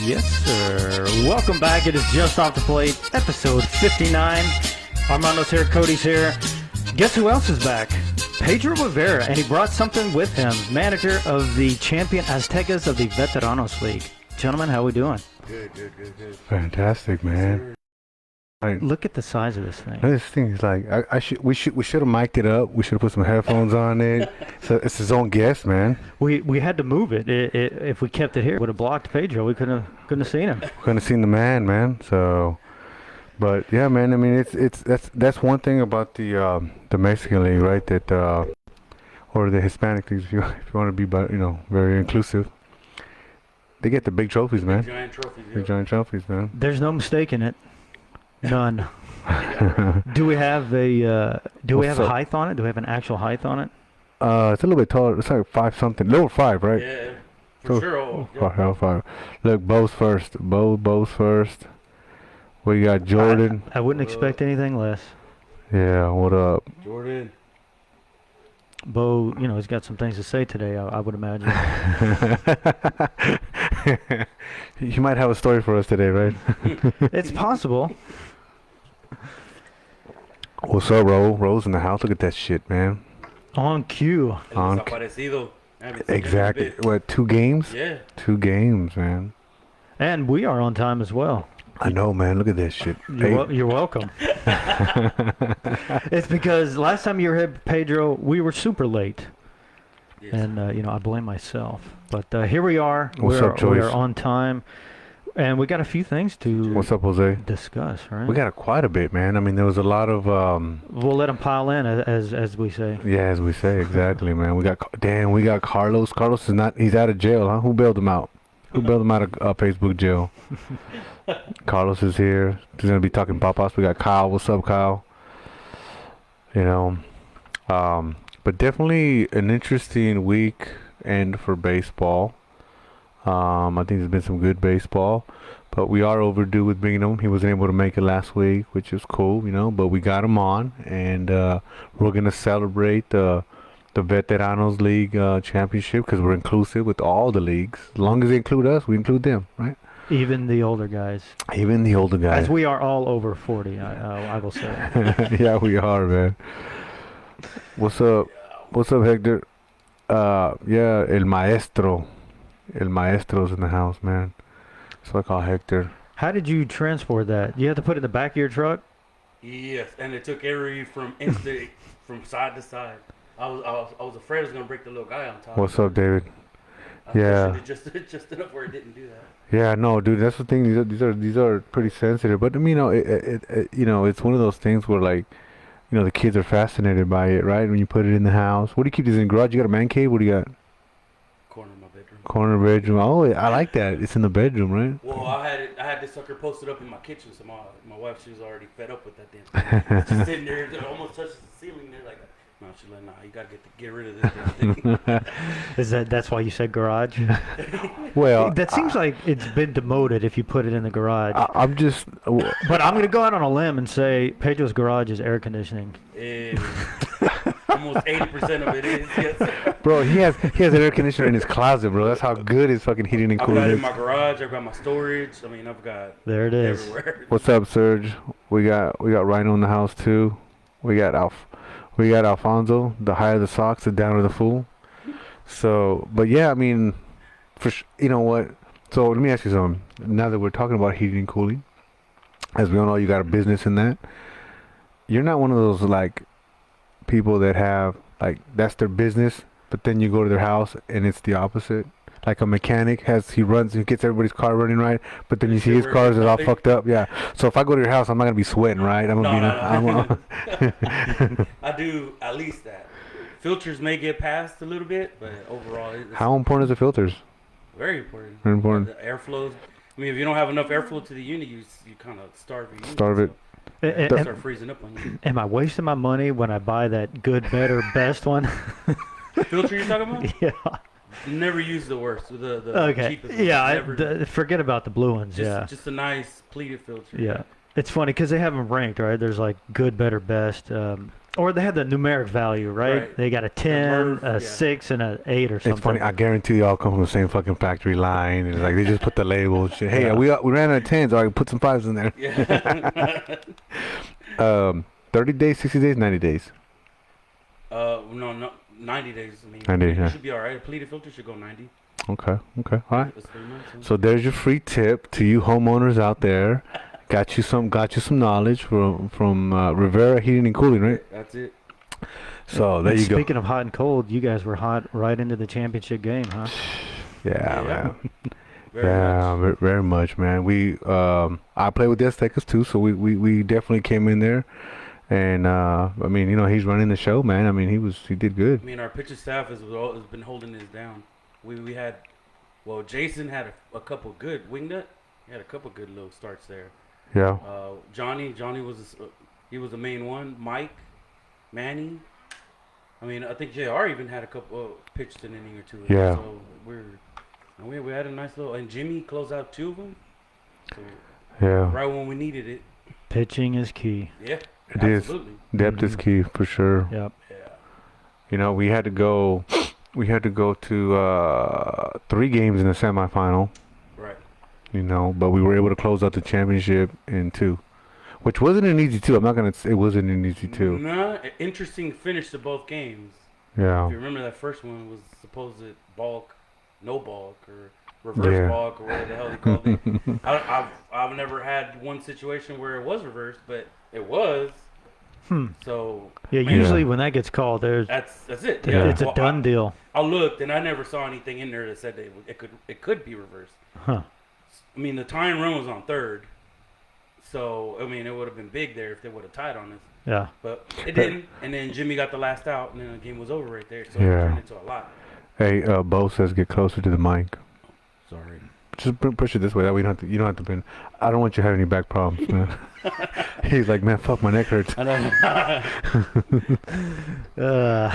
Yes, sir. Welcome back. It is Just Off the Plate, episode 59. Armando's here, Cody's here. Guess who else is back? Pedro Rivera, and he brought something with him. Manager of the champion Aztecas of the Veteranos League. Gentlemen, how we doing? Good. Fantastic, man. Look at the size of this thing. This thing is like we should have mic'd it up. We should have put some headphones on it. So it's his own guest, man. We had to move it. If we kept it here, it would have blocked Pedro. We couldn't have seen him. Couldn't have seen the man. So, but yeah, man. I mean, that's one thing about the Mexican league, right? That or the Hispanic leagues, if you want to be, very inclusive. They get the big trophies, man. Giant trophies. Big giant trophies, man. There's no mistaking it. None. Do we have a height on it? Do we have an actual height on it? It's a little bit taller. It's like 5 something. Lower 5, right? Yeah, for sure. Five. Look, Bo's first. Bo's first. We got Jordan. I wouldn't expect anything less. Yeah, what up? Jordan. Bo, he's got some things to say today, I would imagine. You might have a story for us today, right? It's possible. What's up, Ro's in the house. Look at that shit, man. On cue. Exactly. What, 2 games? Yeah. 2 games, man. And we are on time as well. I know, man. Look at this shit. You're welcome. It's because last time you were here, Pedro, we were super late. Yes. And, I blame myself. But here we are. What's up, Joyce? We are on time. And we got a few things to What's up, Jose? discuss, right? We got quite a bit, man. I mean, there was a lot of... We'll let them pile in, as we say. Yeah, as we say, exactly, man. We got Carlos. Carlos is not... He's out of jail, huh? Who bailed him out? Who bailed him out of Facebook jail? Carlos is here. He's going to be talking papas. We got Kyle. What's up, Kyle? But definitely an interesting week end for baseball. I think there's been some good baseball, but we are overdue with bringing him. He wasn't able to make it last week, which is cool, but we got him on, and we're going to celebrate the Veteranos League championship because we're inclusive with all the leagues. As long as they include us, we include them, right? Even the older guys. Even the older guys. As we are all over 40, I will say. Yeah, we are, man. What's up? What's up, Hector? Yeah, El Maestro. El Maestro's in the house, man. So I call Hector. How did you transport that? You have to put it in the back of your truck? Yes, and it took from side to side. I was afraid I was gonna break the little guy on top. What's up, David? I Yeah. just enough where it didn't do that. Yeah, no, dude, that's the thing. These are pretty sensitive, but it's one of those things where the kids are fascinated by it, right? When you put it in the house. What do you keep this in the garage? You got a man cave? What do you got? Corner of my bedroom. Corner bedroom. Oh, I like that. It's in the bedroom, right? Well, I had this sucker posted up in my kitchen, so my wife, she was already fed up with that damn thing. It's just sitting there, it almost touches the ceiling there, like. No, she's like, nah, you gotta get rid of this damn thing. That's why you said garage? Well, that seems like it's been demoted if you put it in the garage. I'm just... But I'm going to go out on a limb and say Pedro's garage is air conditioning. Almost 80% of it is, yes. Bro, he has an air conditioner in his closet, bro. That's how good his fucking heating and cooling I've got it is. in my garage. I've got my storage. I mean, I've got there it is. Everywhere. What's up, Serge? We got Rhino in the house too. We got Alfonso. The higher the socks, the downer the fool. So, but yeah, I mean, you know what? So let me ask you something. Now that we're talking about heating and cooling, as we all know, you got a business in that. You're not one of those people that have that's their business, but then you go to their house and it's the opposite. Like a mechanic he gets everybody's car running right, but then you see his cars is all fucked up. Yeah. So if I go to your house, I'm not gonna be sweating, right? I'm gonna No. I do at least that. Filters may get passed a little bit, but overall, how important is the filters? Very important. Very important. The airflow. I mean, if you don't have enough airflow to the unit, you kind of starve your unit. Starve it. So start freezing up on you. Am I wasting my money when I buy that good, better, best one? Filter you're talking about? Yeah. Never use the worst. The okay. cheapest. Yeah, forget about the blue ones. Just a nice pleated filter. Yeah. It's funny because they have them ranked, right? There's good, better, best. Or they had the numeric value, right? Right. They got a 10, Merv, a yeah. 6, and an 8 or something. It's funny. I guarantee you all come from the same fucking factory line. It's like they just put the label. Shit. Hey, Yeah. we ran out of 10s. All right, put some 5s in there. Yeah. 30 days, 60 days, 90 days. No, 90 days. I mean, 90, you yeah. should be all right. A pleated filter should go 90. Okay. All right. It's 3 months. So there's your free tip to you homeowners out there. Got you some knowledge from Rivera Heating and Cooling, right? That's it. So there And you go. Speaking of hot and cold, you guys were hot right into the championship game, huh? Yeah, Yeah. man. Very much. Very much, man. We I play with the Aztecas too, so we definitely came in there, and I mean, you know, he's running the show, man. I mean, he did good. I mean, our pitching staff has been holding this down. We had, well, Jason had a couple good wingnut. He had a couple good little starts there. Yeah. Johnny was he was the main one. Mike, Manny. I mean, I think JR even had a couple pitched an inning or two. Yeah. So we had a nice little, and Jimmy closed out 2 of them. So Yeah. right when we needed it. Pitching is key. Yeah. It is. Absolutely. Depth is key for sure. Yep. Yeah. You know, we had to go to 3 games in the semifinal. Right. You know, but we were able to close out the championship in 2, which wasn't an easy 2. I'm not gonna say it wasn't an easy 2. Nah, interesting finish to both games. Yeah. If you remember, that first one was supposed balk, no balk, or reverse balk, or whatever the hell they called it. I've never had one situation where it was reversed, but it was. So Yeah, man, usually when that gets called, there's that's it. Yeah. it's a done deal. I looked and I never saw anything in there that said that it could be reversed. Huh. I mean, the tying run was on 3rd, so I mean it would have been big there if they would have tied on us. Yeah. But it didn't, and then Jimmy got the last out, and then the game was over right there. So Yeah. it turned into a lot. Hey, Bo says get closer to the mic. Sorry. Just push it this way. That way you don't have to bend. I don't want you to have any back problems, man. He's like, man, fuck, my neck hurts. I know.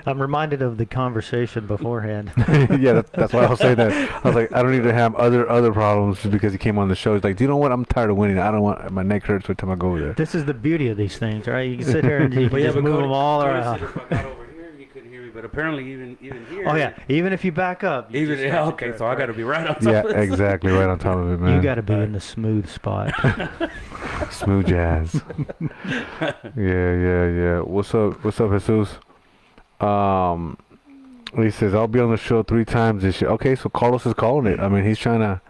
I'm reminded of the conversation beforehand. Yeah, that's why I'll say that. I was like, I don't need to have other problems just because he came on the show. He's like, do you know what? I'm tired of winning. I don't want my neck hurts every time I go over there. This is the beauty of these things, right? You can sit here and you can just move them all Cody around. said if I got over here, you couldn't hear me, but apparently even here. Oh yeah, even if you back up. You Even just got okay, to so I got to be right on top Yeah, of this. exactly. Right on top of it, man. You got to be in the smooth spot. Smooth jazz. Yeah. What's up, Jesus? He says, I'll be on the show 3 times this year. Okay, so Carlos is calling it. I mean, he's trying to,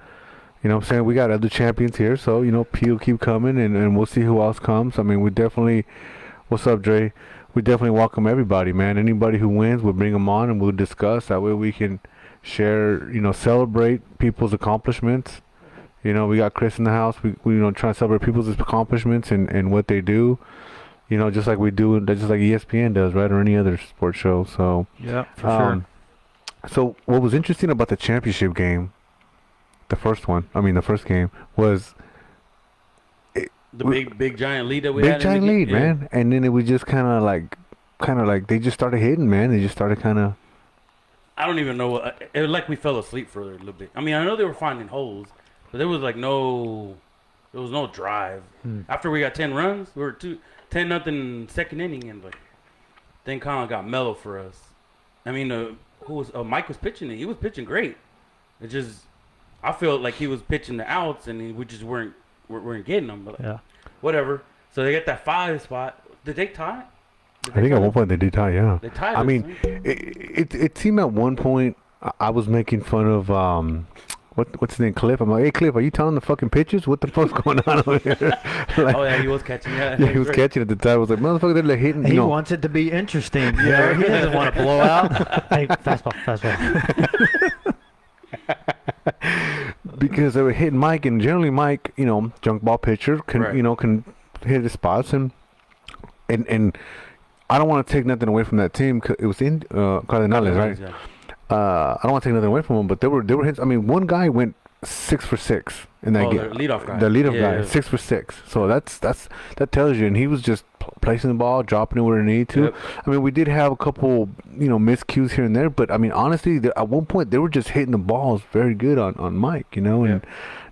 you know what I'm saying? We got other champions here, so, you know, P will keep coming, and we'll see who else comes. I mean, we definitely, what's up, Dre? We definitely welcome everybody, man. Anybody who wins, we'll bring them on, and we'll discuss. That way we can share, you know, celebrate people's accomplishments. You know, we got Chris in the house. We you know, try to celebrate people's accomplishments and what they do. You know, just like we do, just like ESPN does, right, or any other sports show. So Yeah, for sure. So what was interesting about the championship game, the first game was The big giant lead that we big had. giant in the lead, game. man, and then it was just kind of like they just started hitting, man. They just started kind of. I don't even know. It was like we fell asleep for a little bit. I mean, I know they were finding holes, but there was no drive. After we got 10 runs, we were 10-0 second inning, and like then kind of got mellow for us. I mean, Mike was pitching it. He was pitching great. It just I felt like he was pitching the outs, and we just weren't getting them. But Yeah. whatever. So they got that 5 spot. Did they tie? I think at one point they did tie, yeah. They tied. I us, mean, right? it seemed at one point I was making fun of what's his name, Cliff. I'm like, hey Cliff, are you telling the fucking pitches? What the fuck's going on over here? Like, Oh yeah, he was catching. Yeah, yeah, he was catching at the time. I was like, motherfucker, they're like hitting. He wants it to be interesting. Yeah, he doesn't want to blow out. Hey, fastball. Because they were hitting Mike, and generally Mike, you know, junk ball pitcher can Right. can hit his spots, and I don't want to take nothing away from that team. It was in Cardenales, right? Yeah. I don't want to take nothing away from them, but they were hits. I mean, one guy went 6 for 6 in that game. Their leadoff guy. The leadoff guy, Yeah. 6 for 6. So that tells you, and he was just placing the ball, dropping it where it needed to. Yep. I mean, we did have a couple, miscues here and there, but I mean, honestly, at one point they were just hitting the balls very good on Mike, and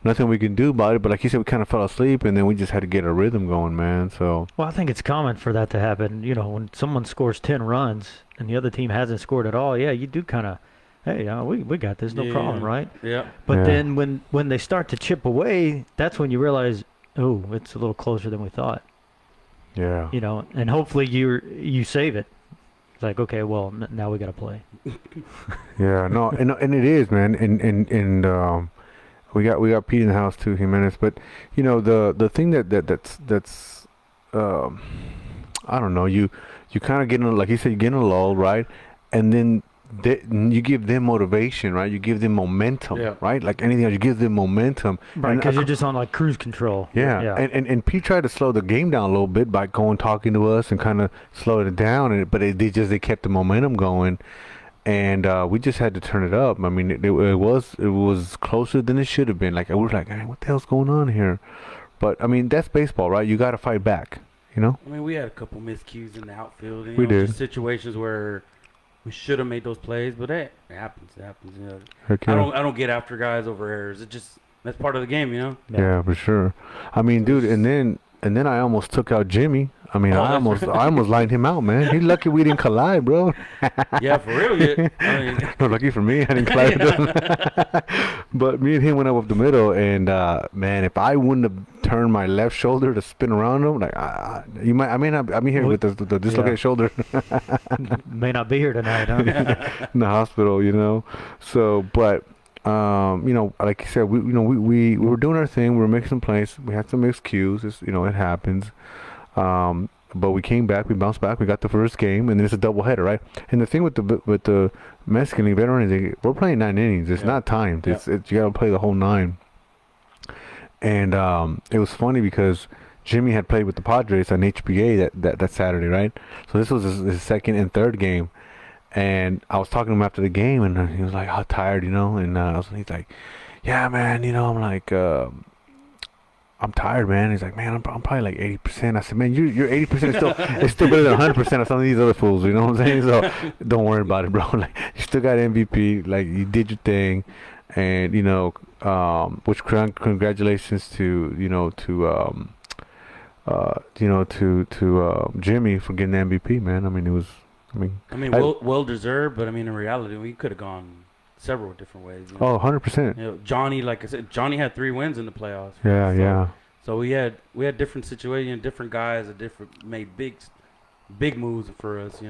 nothing we can do about it. But like you said, we kind of fell asleep, and then we just had to get our rhythm going, man. So. Well, I think it's common for that to happen. When someone scores 10 runs and the other team hasn't scored at all, you do kind of, hey, we got this, no problem, right? Yeah. But then when they start to chip away, that's when you realize, oh, it's a little closer than we thought. Yeah. And hopefully you save it. It's like, okay, well, now we got to play. Yeah, no, and it is, man, and we got Pete in the house too, Jimenez. But the thing that's I don't know, you kind of get in, like you said, you get in a lull, right? And then you give them motivation, right? You give them momentum, right? Like anything else, you give them momentum, right? Because you're just on like cruise control. Yeah. And Pete tried to slow the game down a little bit by talking to us and kind of slowing it down, but they kept the momentum going. And we just had to turn it up. I mean, it was closer than it should have been. Like we were like, hey, what the hell's going on here? But I mean, that's baseball, right? You got to fight back. I mean, we had a couple miscues in the outfield. We did. Just situations where we should have made those plays, but it happens. It happens. Okay. I don't get after guys over errors. That's part of the game, Yeah, for sure. I mean, dude, and then I almost took out Jimmy. I mean, I almost lined him out, man. He's lucky we didn't collide, bro. Yeah, for real. No, lucky for me, I didn't collide with him. But me and him went up the middle, and man, if I wouldn't have turned my left shoulder to spin around him, like I may not. I'm here with the dislocated shoulder. May not be here tonight, huh? In the hospital, So, but. Like you said, we were doing our thing. We were making some plays. We had some mixed cues. It happens. But we came back. We bounced back. We got the first game, and then it's a doubleheader, right? And the thing with the Mexican League veterans, we're playing 9 innings. It's not timed. You got to play the whole 9. And it was funny because Jimmy had played with the Padres on HBA that Saturday, right? So this was his second and third game. And I was talking to him after the game, and he was like, "How tired, And he's like, "Yeah, man, I'm like, I'm tired, man." He's like, "Man, I'm probably like 80%." I said, "Man, you're 80% it's still better than 100% of some of these other fools." You know what I'm saying? So don't worry about it, bro. Like you still got MVP. Like you did your thing, and which congratulations to Jimmy for getting the MVP, man. I mean, it was. Well deserved, but I mean, in reality, we could have gone several different ways. Oh, 100%. Johnny, like I said, Johnny had 3 wins in the playoffs. Yeah. So we had different situations, different guys that made big moves for us.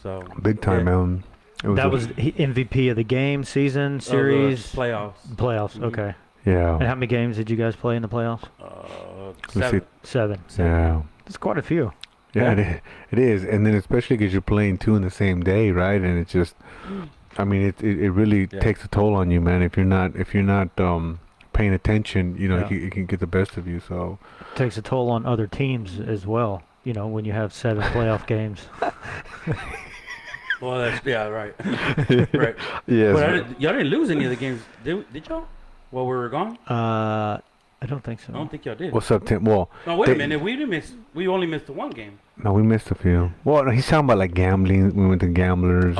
So big time, man. That was MVP of the game, season, series, playoffs. Mm-hmm. Okay. Yeah. And how many games did you guys play in the playoffs? 7. Yeah. That's quite a few. Yeah, it is, and then especially because you're playing 2 in the same day, right? And it's just, I mean, it really takes a toll on you, man. If you're not paying attention, it can get the best of you. So it takes a toll on other teams as well. When you have 7 playoff games. Well, that's right. Right. Yes. But y'all didn't lose any of the games, did y'all? While we were gone? I don't think so. I don't think y'all did. What's up, Tim? Well, no, wait a minute. We only missed the 1 game. No, we missed a few. Well, he's talking about like gambling. We went to gamblers.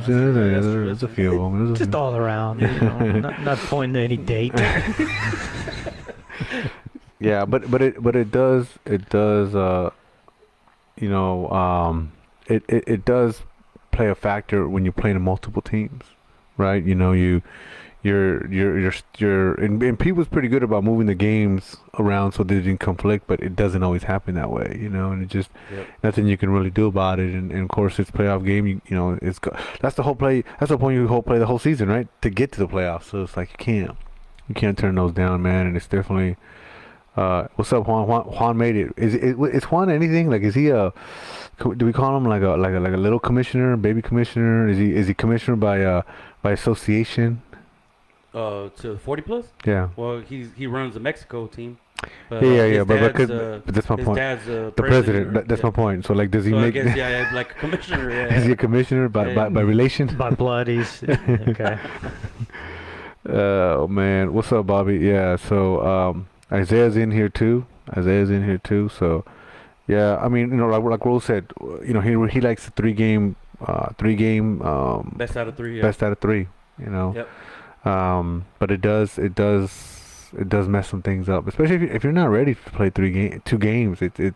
There's a few of them. Just all around. Not pointing to any date. Yeah, but it does it does play a factor when you're playing multiple teams, right? And Pete was pretty good about moving the games around so they didn't conflict, but it doesn't always happen that way, and it just nothing you can really do about it. And of course, it's a playoff game. That's the whole play. That's the point. You play the whole season, right, to get to the playoffs. So it's like you can't turn those down, man. And it's definitely. What's up, Juan? Juan made it. Is Juan anything? Like, is he do we call him like a little commissioner, baby commissioner? Is he commissioner by association? To 40 plus? Yeah. Well, he runs the Mexico team. But that's my point. Dad's the president. That's my point. So like, does he make? I guess, like a commissioner. Yeah. Is he a commissioner by relation? By blood, he's okay. Oh man, what's up, Bobby? Yeah. So Isaiah's in here too. So Yeah, I mean, like Rose said, he likes the three game Best out of three. Yeah. best out of three. Yep. But it does mess some things up, especially if you're not ready to play 2 games. It could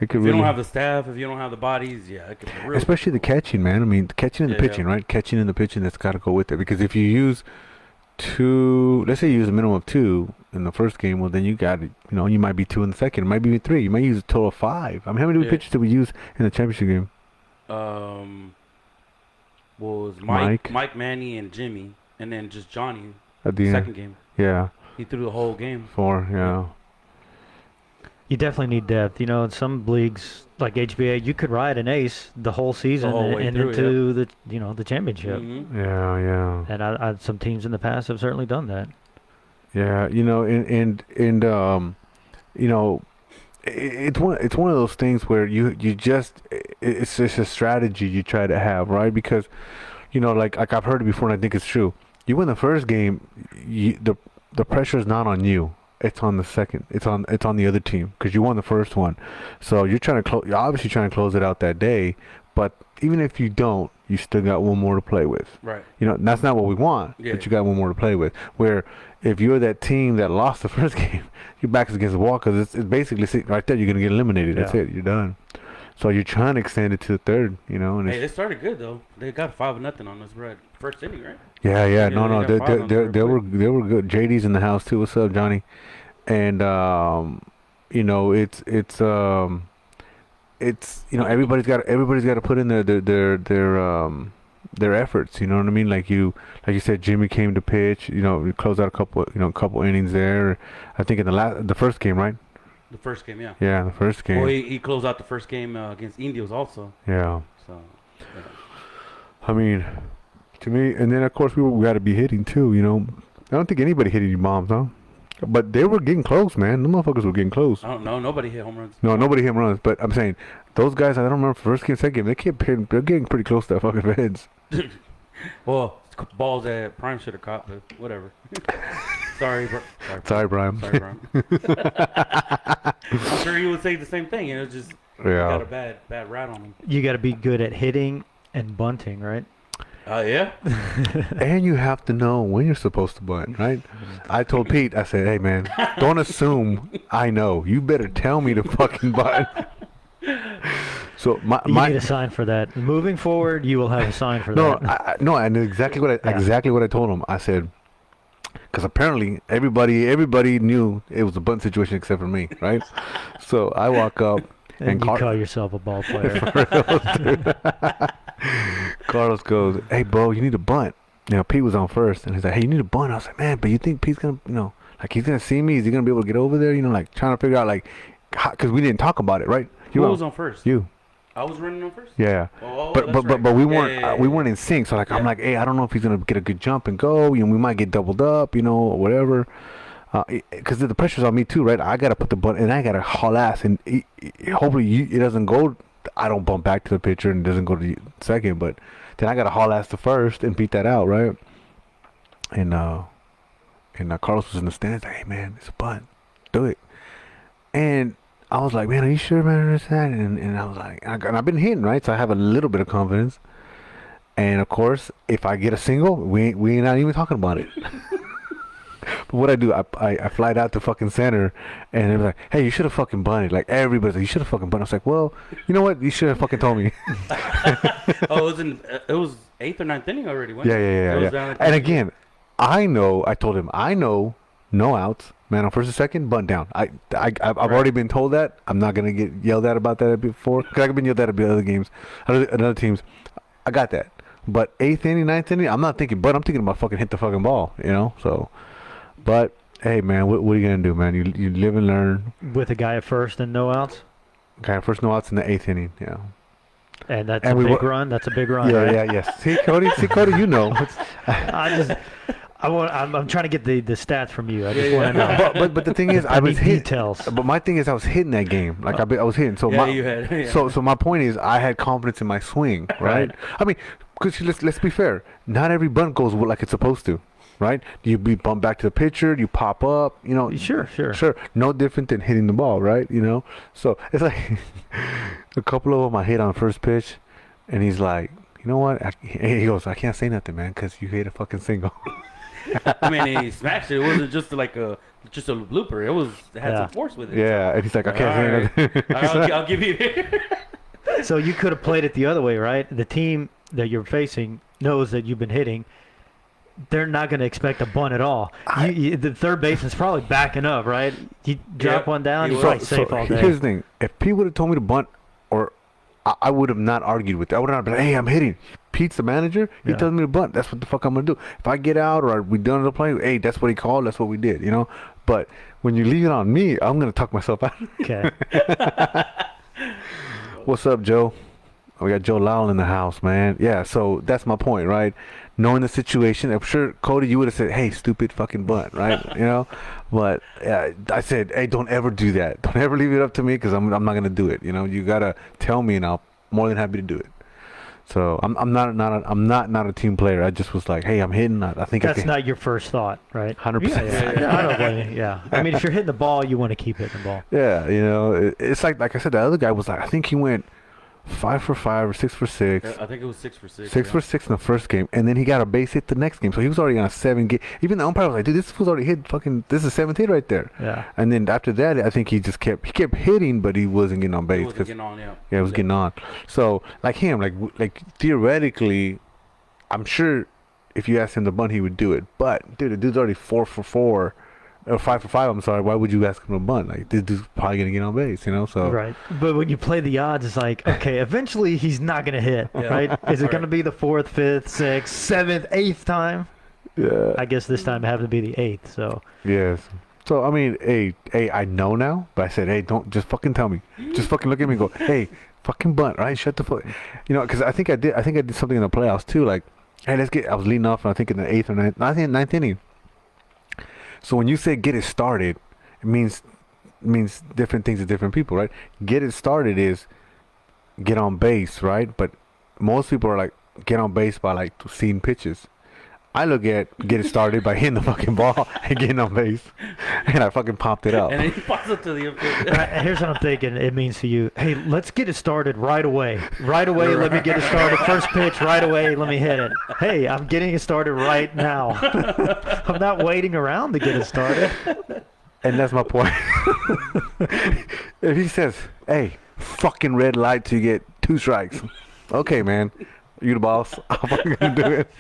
If you really, don't have the staff, if you don't have the bodies, yeah, it could be real. especially the catching, man. I mean, the catching and the pitching, right? Catching and the pitching, that's got to go with it, because if you use two, let's say you use a minimum of 2 in the first game, well then you might be 2 in the second, it might be 3, you might use a total of 5. I mean, how many pitches did we use in the championship game? Was Mike. Mike, Manny, and Jimmy, and then just Johnny At the end, second game. yeah, He threw the whole game. 4, yeah. You definitely need depth. In some leagues like HBA, you could ride an ace the whole season whole way and through, into the championship. Mm-hmm. Yeah. And I some teams in the past have certainly done that. Yeah, it's one of those things where you just, it's just a strategy you try to have, right? Because like I've heard it before, and I think it's true. You win the first game, the pressure is not on you. It's on the second. It's on the other team, because you won the first one. So you're obviously trying to close it out that day. But even if you don't, you still got one more to play with. Right. That's not what we want. Yeah. But you got one more to play with. Where if you're that team that lost the first game, your back is against the wall, because it's basically right there. You're gonna get eliminated. That's it. You're done. So you're trying to extend it to the third. And Hey, they started good though. They got 5-0 on us, right? First inning, right? Yeah. No. they got 5 on They there were good. JD's in the house too. What's up, Johnny? And it's everybody's got to put in their efforts. You know what I mean? Like you said, Jimmy came to pitch. We closed out a couple innings there. I think in the first game, right? The first game, yeah. Yeah, the first game. Well, he closed out the first game against Indios also. Yeah. So. Yeah. I mean, to me, and then of course we got to be hitting too. I don't think anybody hit any bombs, huh? But they were getting close, man. The motherfuckers were getting close. I don't know. Nobody hit home runs. No, nobody hit home runs. But I'm saying, those guys, I don't remember first game, second game, they're getting pretty close to their fucking heads. Well, balls that Prime should have caught, but whatever. Sorry, Brian. Sorry, Brian. I'm sure he would say the same thing. Just got a bad rat on him. You got to be good at hitting and bunting, right? Yeah. And you have to know when you're supposed to bunt, right? I told Pete, I said, hey, man, don't assume I know. You better tell me to fucking bunt. So you need a sign for that. Moving forward, you will have a sign for that. No, I knew exactly what I told him. I said, because apparently everybody knew it was a bunt situation except for me, right? So I walk up and you call yourself a ball player. Carlos goes, hey, bro, you need to bunt. Pete was on first, and he's like, hey, you need to bunt. I was like, man, but you think Pete's going to, like, he's going to see me? Is he going to be able to get over there? Like, trying to figure out, like, because we didn't talk about it, right? Who was on first? You. I was running on first? Yeah. Oh, but we weren't we weren't in sync. So, like, I'm like, hey, I don't know if he's going to get a good jump and go. We might get doubled up, or whatever. Because the pressure's on me, too, right? I got to put the bunt, and I got to haul ass. And hopefully it doesn't go. I don't bump back to the pitcher and it doesn't go to the second, but then I got to haul ass to first and beat that out, right? And Carlos was in the stands like, hey, man, it's a bunt. Do it. And I was like, man, are you sure, man? And I was like, and I've been hitting, right? So I have a little bit of confidence. And, of course, if I get a single, we ain't not even talking about it. But what I do, I fly out to fucking center, and they're like, hey, you should have fucking bunted. Like, everybody's like, you should have fucking bunted. I was like, well, you know what? You should have fucking told me. It was 8th or 9th inning already, wasn't it? Yeah. And again, I told him, no outs. Man, on first and second, bunt down. I've already been told that. I'm not going to get yelled at about that before. Because I've been yelled at other games, other teams. I got that. But 8th inning, 9th inning, I'm not thinking bunt. I'm thinking about fucking hit the fucking ball, so... But hey, man, what are you gonna do, man? You live and learn. With a guy at first and no outs. Guy at first, no outs in the 8th inning. Yeah. And that's a big run. That's a big run. Yeah, right? yes. See, Cody, you know. I'm trying to get the stats from you. I just want to know. But the thing is, I was details. But my thing is, I was hitting that game. Like I was hitting. So you had. Yeah. So my point is, I had confidence in my swing, right? I mean, because let's be fair. Not every bunt goes like it's supposed to. right? You be bumped back to the pitcher, you pop up, you know. Sure. No different than hitting the ball, right? You know. So it's like a couple of them I hit on first pitch, and he's like, you know what? He goes, I can't say nothing, man, because you hit a fucking single. I mean, he smashed it. It wasn't just like a blooper. It had some force with it. Yeah, and he's like, I can't say nothing. I'll give you. So you could have played it the other way, right? The team that you're facing knows that you've been hitting. They're not going to expect a bunt at all. The third baseman's probably backing up, right? You drop one down, you're probably safe all day. Here's the thing. If Pete would have told me to bunt, or I would have not argued with that. I would have not been, hey, I'm hitting. Pete's the manager. He tells me to bunt. That's what the fuck I'm going to do. If I get out or we done the play, hey, that's what he called. That's what we did, you know? But when you leave it on me, I'm going to tuck myself out. Okay. What's up, Joe? We got Joe Lowell in the house, man. Yeah, so that's my point, right? Knowing the situation, I'm sure, Cody, you would have said, hey, stupid fucking bunt, right? You know? But I said, hey, don't ever do that. Don't ever leave it up to me because I'm not going to do it. You know, you got to tell me and I'll more than happy to do it. So I'm not a team player. I just was like, hey, I'm hitting. I think that's not your first thought, right? 100%. Yeah. I don't blame you. Yeah. I mean, if you're hitting the ball, you want to keep hitting the ball. Yeah, you know, it's like I said, the other guy was like, I think he went 5 for 5 or 6 for 6. I think it was 6 for 6. 6 for 6 in the first game, and then he got a base hit the next game. So he was already on a 7 game. Even the umpire was like, dude, this fool's already hit fucking, this is 7th hit right there. Yeah. And then after that, I think he just kept hitting, but he wasn't getting on base. He wasn't getting on, yeah. Yeah, he was getting on. So, like him, like theoretically, I'm sure if you asked him to bunt, he would do it. But, dude, the dude's already 4 for 4. Or 5 for 5, I'm sorry. Why would you ask him to bunt? Like, this dude's probably going to get on base, you know? So right. But when you play the odds, it's like, okay, eventually he's not going to hit, right? Is it going to be the 4th, 5th, 6th, 7th, 8th time? Yeah. I guess this time it happened to be the 8th, so. Yes. So, I mean, hey, I know now, but I said, hey, don't, just fucking tell me. Just fucking look at me and go, hey, fucking bunt, right? Shut the fuck. You know, because I think I did something in the playoffs, too. Like, hey, I was leading off, I think, in the 8th or 9th, I think 9th inning. So when you say get it started, it means different things to different people, right? Get it started is get on base, right? But most people are like get on base by like seeing pitches. I look at get it started by hitting the fucking ball and getting on base, and I fucking popped it up. And then he pops it to the infield. Here's what I'm thinking. It means to you, hey, let's get it started right away. Right away, let me get it started. First pitch, right away, let me hit it. Hey, I'm getting it started right now. I'm not waiting around to get it started. And that's my point. If he says, hey, fucking red light till you get 2 strikes. Okay, man. You the boss. I'm fucking gonna do it.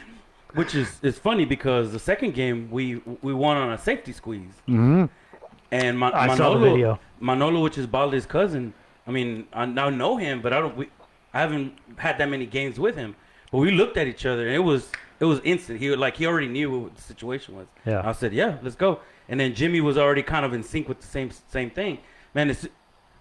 Which is funny because the second game we won on a safety squeeze. Mm-hmm. And I saw the video. Manolo, which is Balde's cousin. I mean, I now know him, but I haven't had that many games with him. But we looked at each other, and it was instant. He already knew what the situation was. Yeah. I said, yeah, let's go. And then Jimmy was already kind of in sync with the same thing. Man,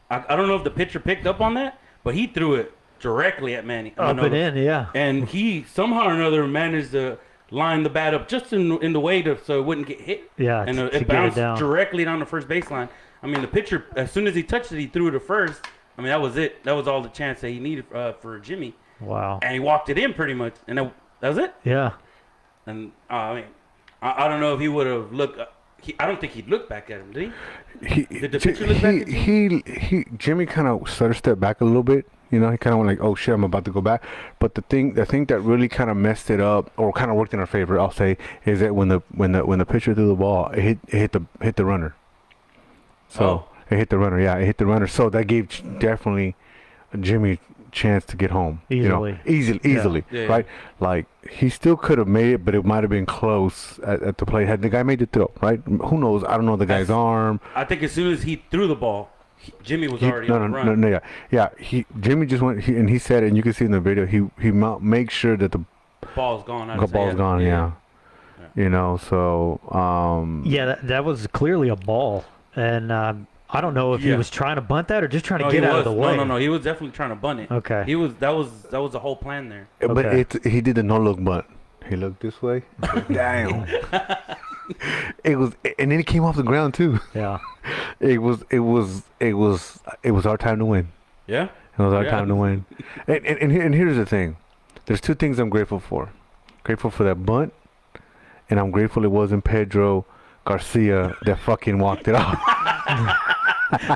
I don't know if the pitcher picked up on that, but he threw it directly at Manny. Up and in, yeah. And he somehow or another managed to line the bat up just in the way so it wouldn't get hit. Yeah, and to it bounced directly down the first baseline. I mean, the pitcher, as soon as he touched it, he threw it to first. I mean, that was it. That was all the chance that he needed for Jimmy. Wow. And he walked it in pretty much, and that was it. Yeah. And I mean, I don't know if he would have looked. I don't think he'd look back at him, did he? Did the pitcher look back at him? Jimmy kind of started to step back a little bit. You know, he kind of went like, "Oh shit, I'm about to go back." But the thing that really kind of messed it up, or kind of worked in our favor, I'll say, is that when the pitcher threw the ball, it hit the runner. So it hit the runner. Yeah, it hit the runner. So that gave definitely Jimmy a chance to get home. Easily. You know, easily, Yeah. right? Like he still could have made it, but it might have been close at the plate. Had the guy made the throw, right? Who knows? I don't know the guy's arm. I think as soon as he threw the ball, Jimmy was already on the run. No, yeah. Jimmy just went, and he said, and you can see in the video, he makes sure that the ball's gone. Yeah. You know, so yeah, that was clearly a ball, and I don't know if he was trying to bunt that or just trying to get out of the way. No, he was definitely trying to bunt it. Okay. That was the whole plan there. But he did the no look bunt. He looked this way. Damn. It was, and then he came off the ground too. Yeah. It was our time to win. Yeah. It was our time to win. And here's the thing. There's 2 things I'm grateful for. Grateful for that bunt, and I'm grateful it wasn't Pedro Garcia that fucking walked it off.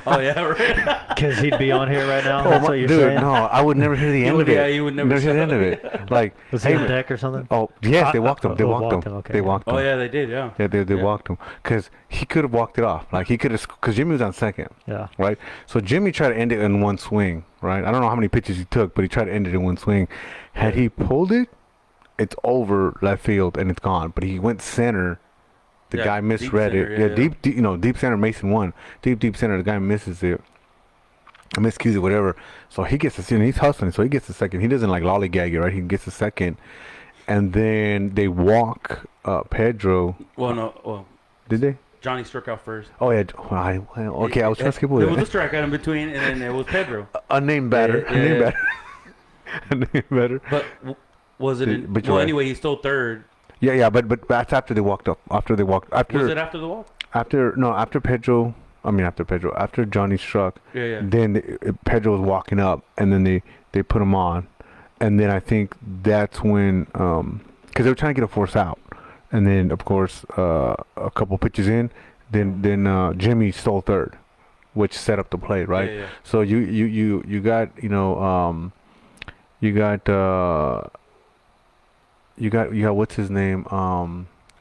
Oh yeah, right. Because he'd be on here right now. That's what you're Dude, saying. no, I would never hear the end of it. Yeah, you would never hear the end show of it. it. Like, Was he on deck or something? oh yes, they walked him. They walked him. Okay, They yeah. walked him. Oh yeah, they did. Yeah. Yeah, they walked him because he could have walked it off. Like he could have, because Jimmy was on second, Yeah. right? So Jimmy tried to end it in one swing, right? I don't know how many pitches he took, but he tried to end it in one swing. Had he pulled it, it's over left field and it's gone. But he went center. The Yeah, guy deep misread center, it. yeah, Yeah, deep center. Mason won. Deep center. The guy misses it. Miscues it, whatever. So he gets the, he's hustling. So he gets the second. He doesn't like lollygag it, right? He gets the second, and then they walk Pedro. Well, no. Well, Did they? Johnny struck out first. Oh yeah. Okay, I was trying to skip over There was that. a strikeout in between, and then there was Pedro. A name batter. Yeah, yeah, yeah. A name batter. But was it? But you're Well, right. anyway, he stole third. Yeah, but that's after they walked up. After Was it after the walk? After Pedro. After Johnny struck. Yeah. Then Pedro was walking up, and then they put him on, and then I think that's when because they were trying to get a force out, and then of course a couple pitches in, then Jimmy stole third, which set up the play, right? Yeah. So you got you got what's his name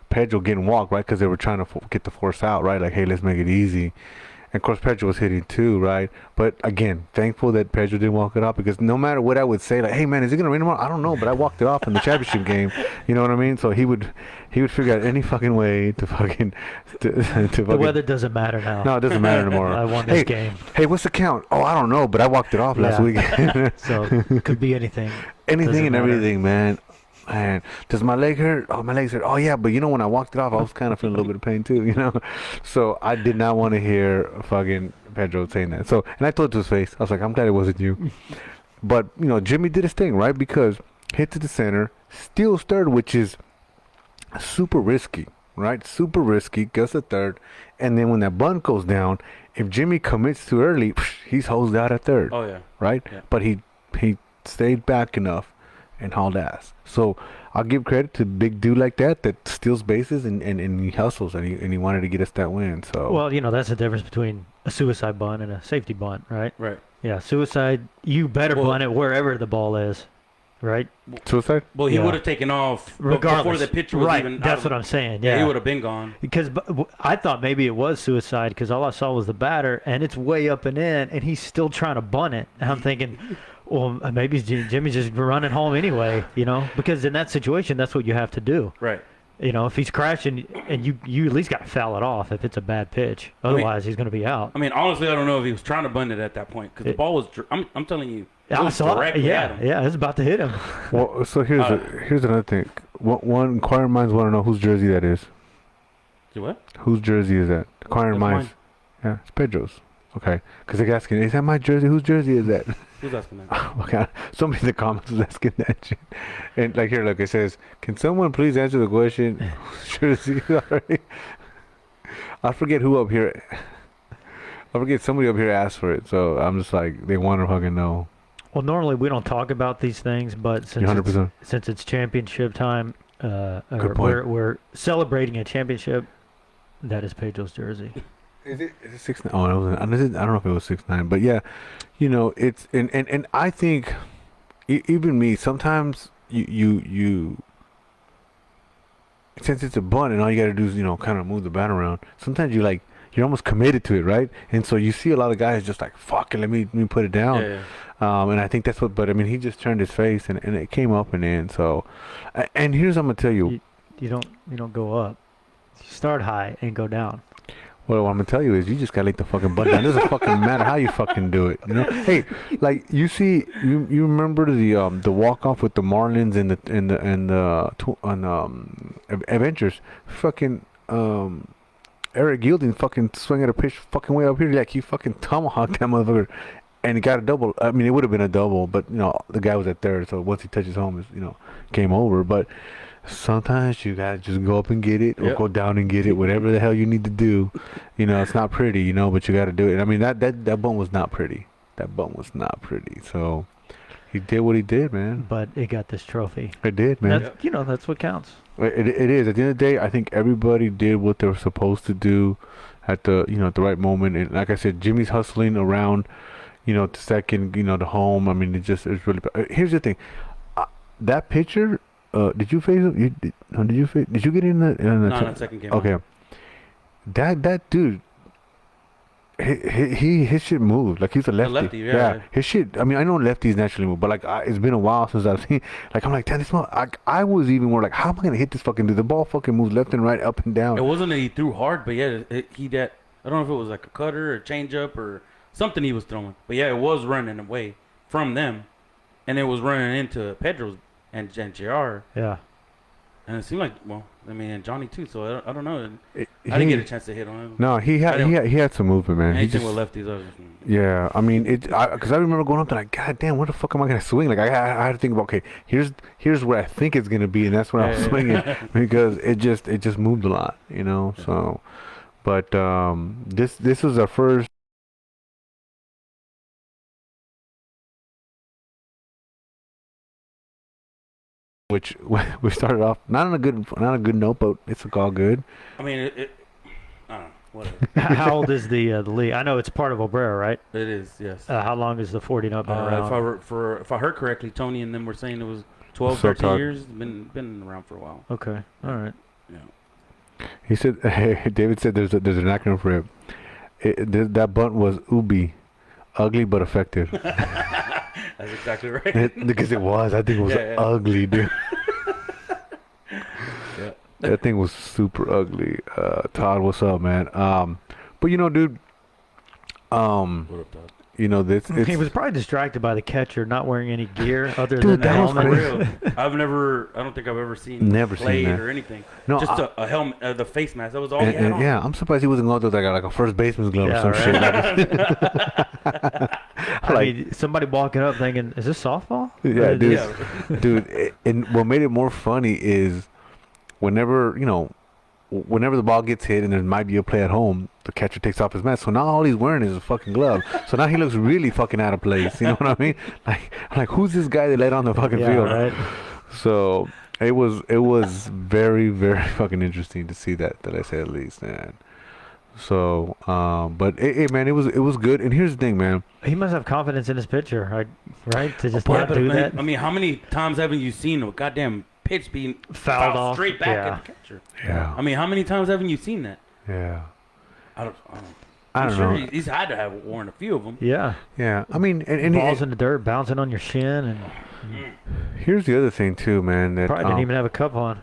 Pedro getting walked, right? Because they were trying to get the force out, right? Like, hey, let's make it easy. And of course, Pedro was hitting too, right? But again, thankful that Pedro didn't walk it off, because no matter what I would say, like, hey man, is it gonna rain tomorrow? I don't know, but I walked it off in the championship game. You know what I mean? So he would figure out any fucking way to fucking The weather doesn't matter now. No, it doesn't matter tomorrow. I won this game. Hey, what's the count? Oh, I don't know, but I walked it off last week. So it could be anything. Anything Doesn't and matter. everything, man. Man, does my leg hurt? Oh, my legs hurt. Oh, yeah, but you know, when I walked it off, I was kind of feeling a little bit of pain too, you know? So I did not want to hear fucking Pedro saying that. So, and I told it to his face. I was like, I'm glad it wasn't you. But, you know, Jimmy did his thing, right? Because hit to the center, steals third, which is super risky, right? Super risky, gets a third. And then when that bunt goes down, if Jimmy commits too early, he's hosed out at third. Oh yeah. Right? Yeah. But he stayed back enough and hauled ass. So I'll give credit to big dude like that steals bases and he hustles and he wanted to get us that win. So Well, you know, that's the difference between a suicide bunt and a safety bunt, right? Right. Yeah, suicide, you better Well- bunt it wherever the ball is, right? suicide? Well, he Yeah. would have taken off Regardless. before the pitcher was right, even. that's what I'm saying. Yeah, He would have been gone. Because I thought maybe it was suicide because all I saw was the batter, and it's way up and in, and he's still trying to bunt it. And I'm thinking, well, maybe Jimmy's just running home anyway, you know? Because in that situation, that's what you have to do. Right. You know, if he's crashing, and you at least got to foul it off if it's a bad pitch. Otherwise, he's going to be out. I mean, honestly, I don't know if he was trying to bunt it at that point because the ball was. I'm telling you, it I was saw it. directly at him. Yeah, it's about to hit him. Well, so here's another thing. One inquiring minds want to know whose jersey that is. See what? Whose jersey is that? Inquiring That's minds. mine. Yeah, it's Pedro's. Okay, because they're asking, is that my jersey? Whose jersey is that? Who's asking that? Okay, somebody in the comments was asking that shit. And like here, look, it says, can someone please answer the question? Whose jersey? Sorry, I forget who up here. I forget somebody up here asked for it, so I'm just like, they want to fucking know. Well, normally we don't talk about these things, but You're 100%. since it's championship time, Good point. we're celebrating a championship. That is Pedro's jersey. Is it 6'9"? Oh, I don't know if it was 6'9", but yeah, you know, it's and I think even me sometimes you since it's a bunt and all you got to do is, you know, kind of move the bat around. Sometimes you're almost committed to it, right? And so you see a lot of guys just like, fuck it, let me put it down. Yeah. And I think that's what. But I mean, he just turned his face and it came up and in. So, and here's I'm gonna tell you. You don't go up. You start high and go down. Well, what I'm gonna tell you is you just gotta let the fucking butt down. It doesn't fucking matter how you fucking do it. You know? Hey, like you see, you remember the walk off with the Marlins and the Adventures, fucking Eric Gilding fucking swing at a pitch fucking way up here, like he fucking tomahawked that motherfucker, and he got a double. I mean, it would have been a double, but you know the guy was at third, so once he touches home, it's, you know, game over. But sometimes you gotta just go up and get it, or go down and get it, whatever the hell you need to do. You know, it's not pretty, you know, but you gotta do it. I mean, that bunt was not pretty. That bunt was not pretty. So he did what he did, man. But it got this trophy. It did, man. You know, that's what counts. It is. At the end of the day, I think everybody did what they were supposed to do at the at the right moment. And like I said, Jimmy's hustling around, to second, to home. I mean, it's really. Here's the thing, that pitcher. Did you face him? Did you get in the? No, not second game. Okay, that dude. His shit moved like he's a lefty. Yeah. His shit. I mean, I know lefties naturally move, but like it's been a while since I've seen. Like I'm like, damn, this one. I was even more like, how am I gonna hit this fucking dude? The ball fucking moves left and right, up and down. It wasn't that he threw hard, but yeah, he that. I don't know if it was like a cutter or a changeup or something he was throwing, but yeah, it was running away from them, and it was running into Pedro's and JR. Yeah. And it seemed like, and Johnny too. So I don't know. I didn't get a chance to hit on him. No, he had some movement, man. Anything with lefties, yeah. I mean, because I remember going up there like, God damn, where the fuck am I gonna swing? Like I had to think about, okay, here's where I think it's gonna be, and that's where I'm swinging because it just moved a lot, Yeah. So, but this was our first. Which we started off not on a good note, but it's all good. I mean, I don't know. Whatever. How old is the league? I know it's part of Obrera, right? It is, yes. How long has the 40 not been around? If I heard correctly, Tony and them were saying it was 12, 13 years. Been around for a while. Okay, all right. Yeah. He said, David said there's an acronym for it. That bunt was UBI, ugly but effective. That's exactly right. Because it was. I think it was ugly, dude. Yeah. That thing was super ugly. Todd, what's up, man? But dude. What up, Todd? This. He was probably distracted by the catcher not wearing any gear other Dude, than the helmet. Real. I don't think I've ever seen played or anything. No, just a helmet, the face mask. That was all he had on. Yeah, I'm surprised he wasn't going to like a first baseman's glove or some shit. I mean, somebody walking up thinking, "Is this softball?" Yeah, dude. Dude, and what made it more funny is whenever the ball gets hit and there might be a play at home, the catcher takes off his mask. So now all he's wearing is a fucking glove. So now he looks really fucking out of place. You know what I mean? Like who's this guy they let on the fucking field? Right. So it was very, very fucking interesting to see that I say at least, man. So, but man, it was good. And here's the thing, man. He must have confidence in his pitcher, right? To just not do that. I mean, how many times haven't you seen a goddamn pitch being fouled off straight back at the catcher? Yeah. I mean, how many times haven't you seen that? Yeah. I don't know. know. He's had to have worn a few of them. Yeah. Yeah. I mean, and balls in the dirt, bouncing on your shin, and here's the other thing too, man. That probably didn't even have a cup on.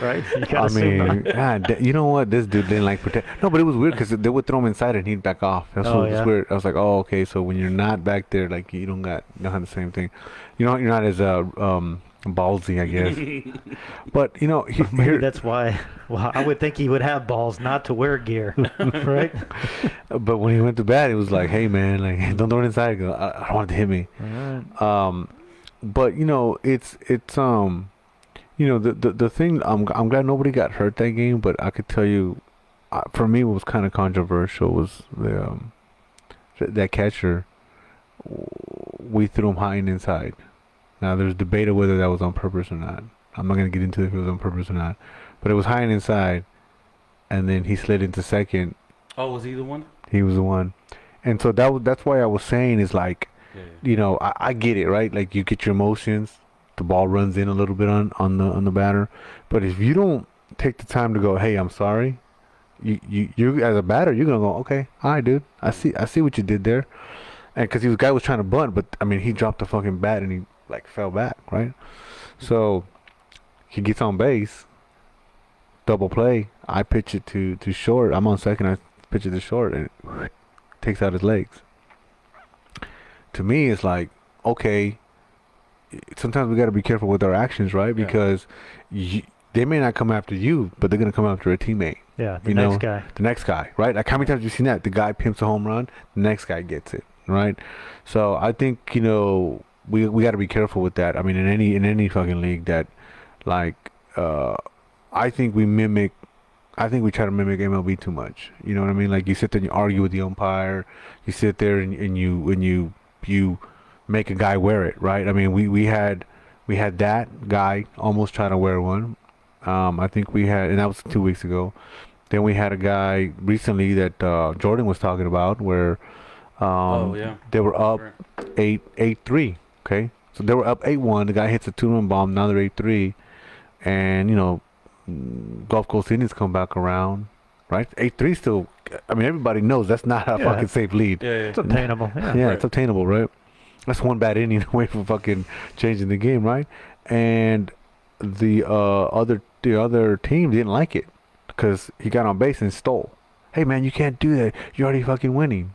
Right? I mean, God, you know what? This dude didn't like protect. No, but it was weird because they would throw him inside and he'd back off. That's what was weird. I was like, oh, okay. So when you're not back there, like you don't have the same thing. You're not as ballsy, I guess. But maybe that's why. Well, I would think he would have balls not to wear gear, right? But when he went to bat, it was like, hey man, like don't throw it inside. I don't want it to hit me. All right. But it's the thing. I'm glad nobody got hurt that game. But I could tell you, for me, what was kind of controversial was that catcher. We threw him high and inside. Now there's debate of whether that was on purpose or not. I'm not gonna get into if it was on purpose or not. But it was high and inside, and then he slid into second. Oh, was he the one? He was the one, and so that's why I was saying is like, I get it, right? Like you get your emotions, the ball runs in a little bit on the batter, but if you don't take the time to go, hey, I'm sorry, you as a batter, you're gonna go, okay, all right, dude, I see what you did there, and because the guy was trying to bunt, but I mean he dropped the fucking bat and he like fell back, right? So he gets on base. Double play. I pitch it to short. I'm on second. I pitch it to short, and it takes out his legs. To me, it's like, okay. Sometimes we got to be careful with our actions, right? Because they may not come after you, but they're gonna come after a teammate. Yeah, the next guy, right? Like how many times have you seen that? The guy pimps a home run, the next guy gets it, right? So I think we got to be careful with that. I mean, in any fucking league that, like, I think we try to mimic MLB too much. You know what I mean? Like you sit there and you argue with the umpire. You sit there and you make a guy wear it, right? I mean, we had we had that guy almost try to wear one. I think we had, and that was 2 weeks ago. Then we had a guy recently that Jordan was talking about where they were up 8-3. Okay, so they were up 8-1. The guy hits a 2-run bomb. Now they're 8-3, and Gulf Coast Indians come back around, right? 8-3 still. I mean, everybody knows that's not a fucking safe lead. Yeah, yeah. It's obtainable. Yeah, it's obtainable, right? That's one bad inning away from fucking changing the game, right? And the other team didn't like it because he got on base and stole. Hey man, you can't do that. You're already fucking winning.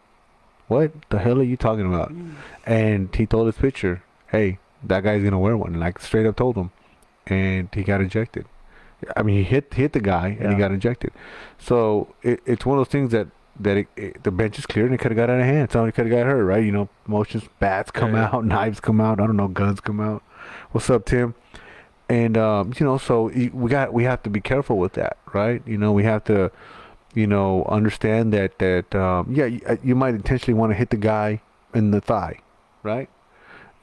What the hell are you talking about? And he told his pitcher, hey, that guy's gonna wear one. Like straight up told him, and he got ejected. I mean, he hit the guy and he got ejected. So it's one of those things that the bench is cleared and it could have got out of hand. Somebody could have got hurt, right? Motions, bats come out, knives come out. I don't know, guns come out. What's up, Tim? And so we have to be careful with that, right? We have to, understand that you might intentionally want to hit the guy in the thigh, right?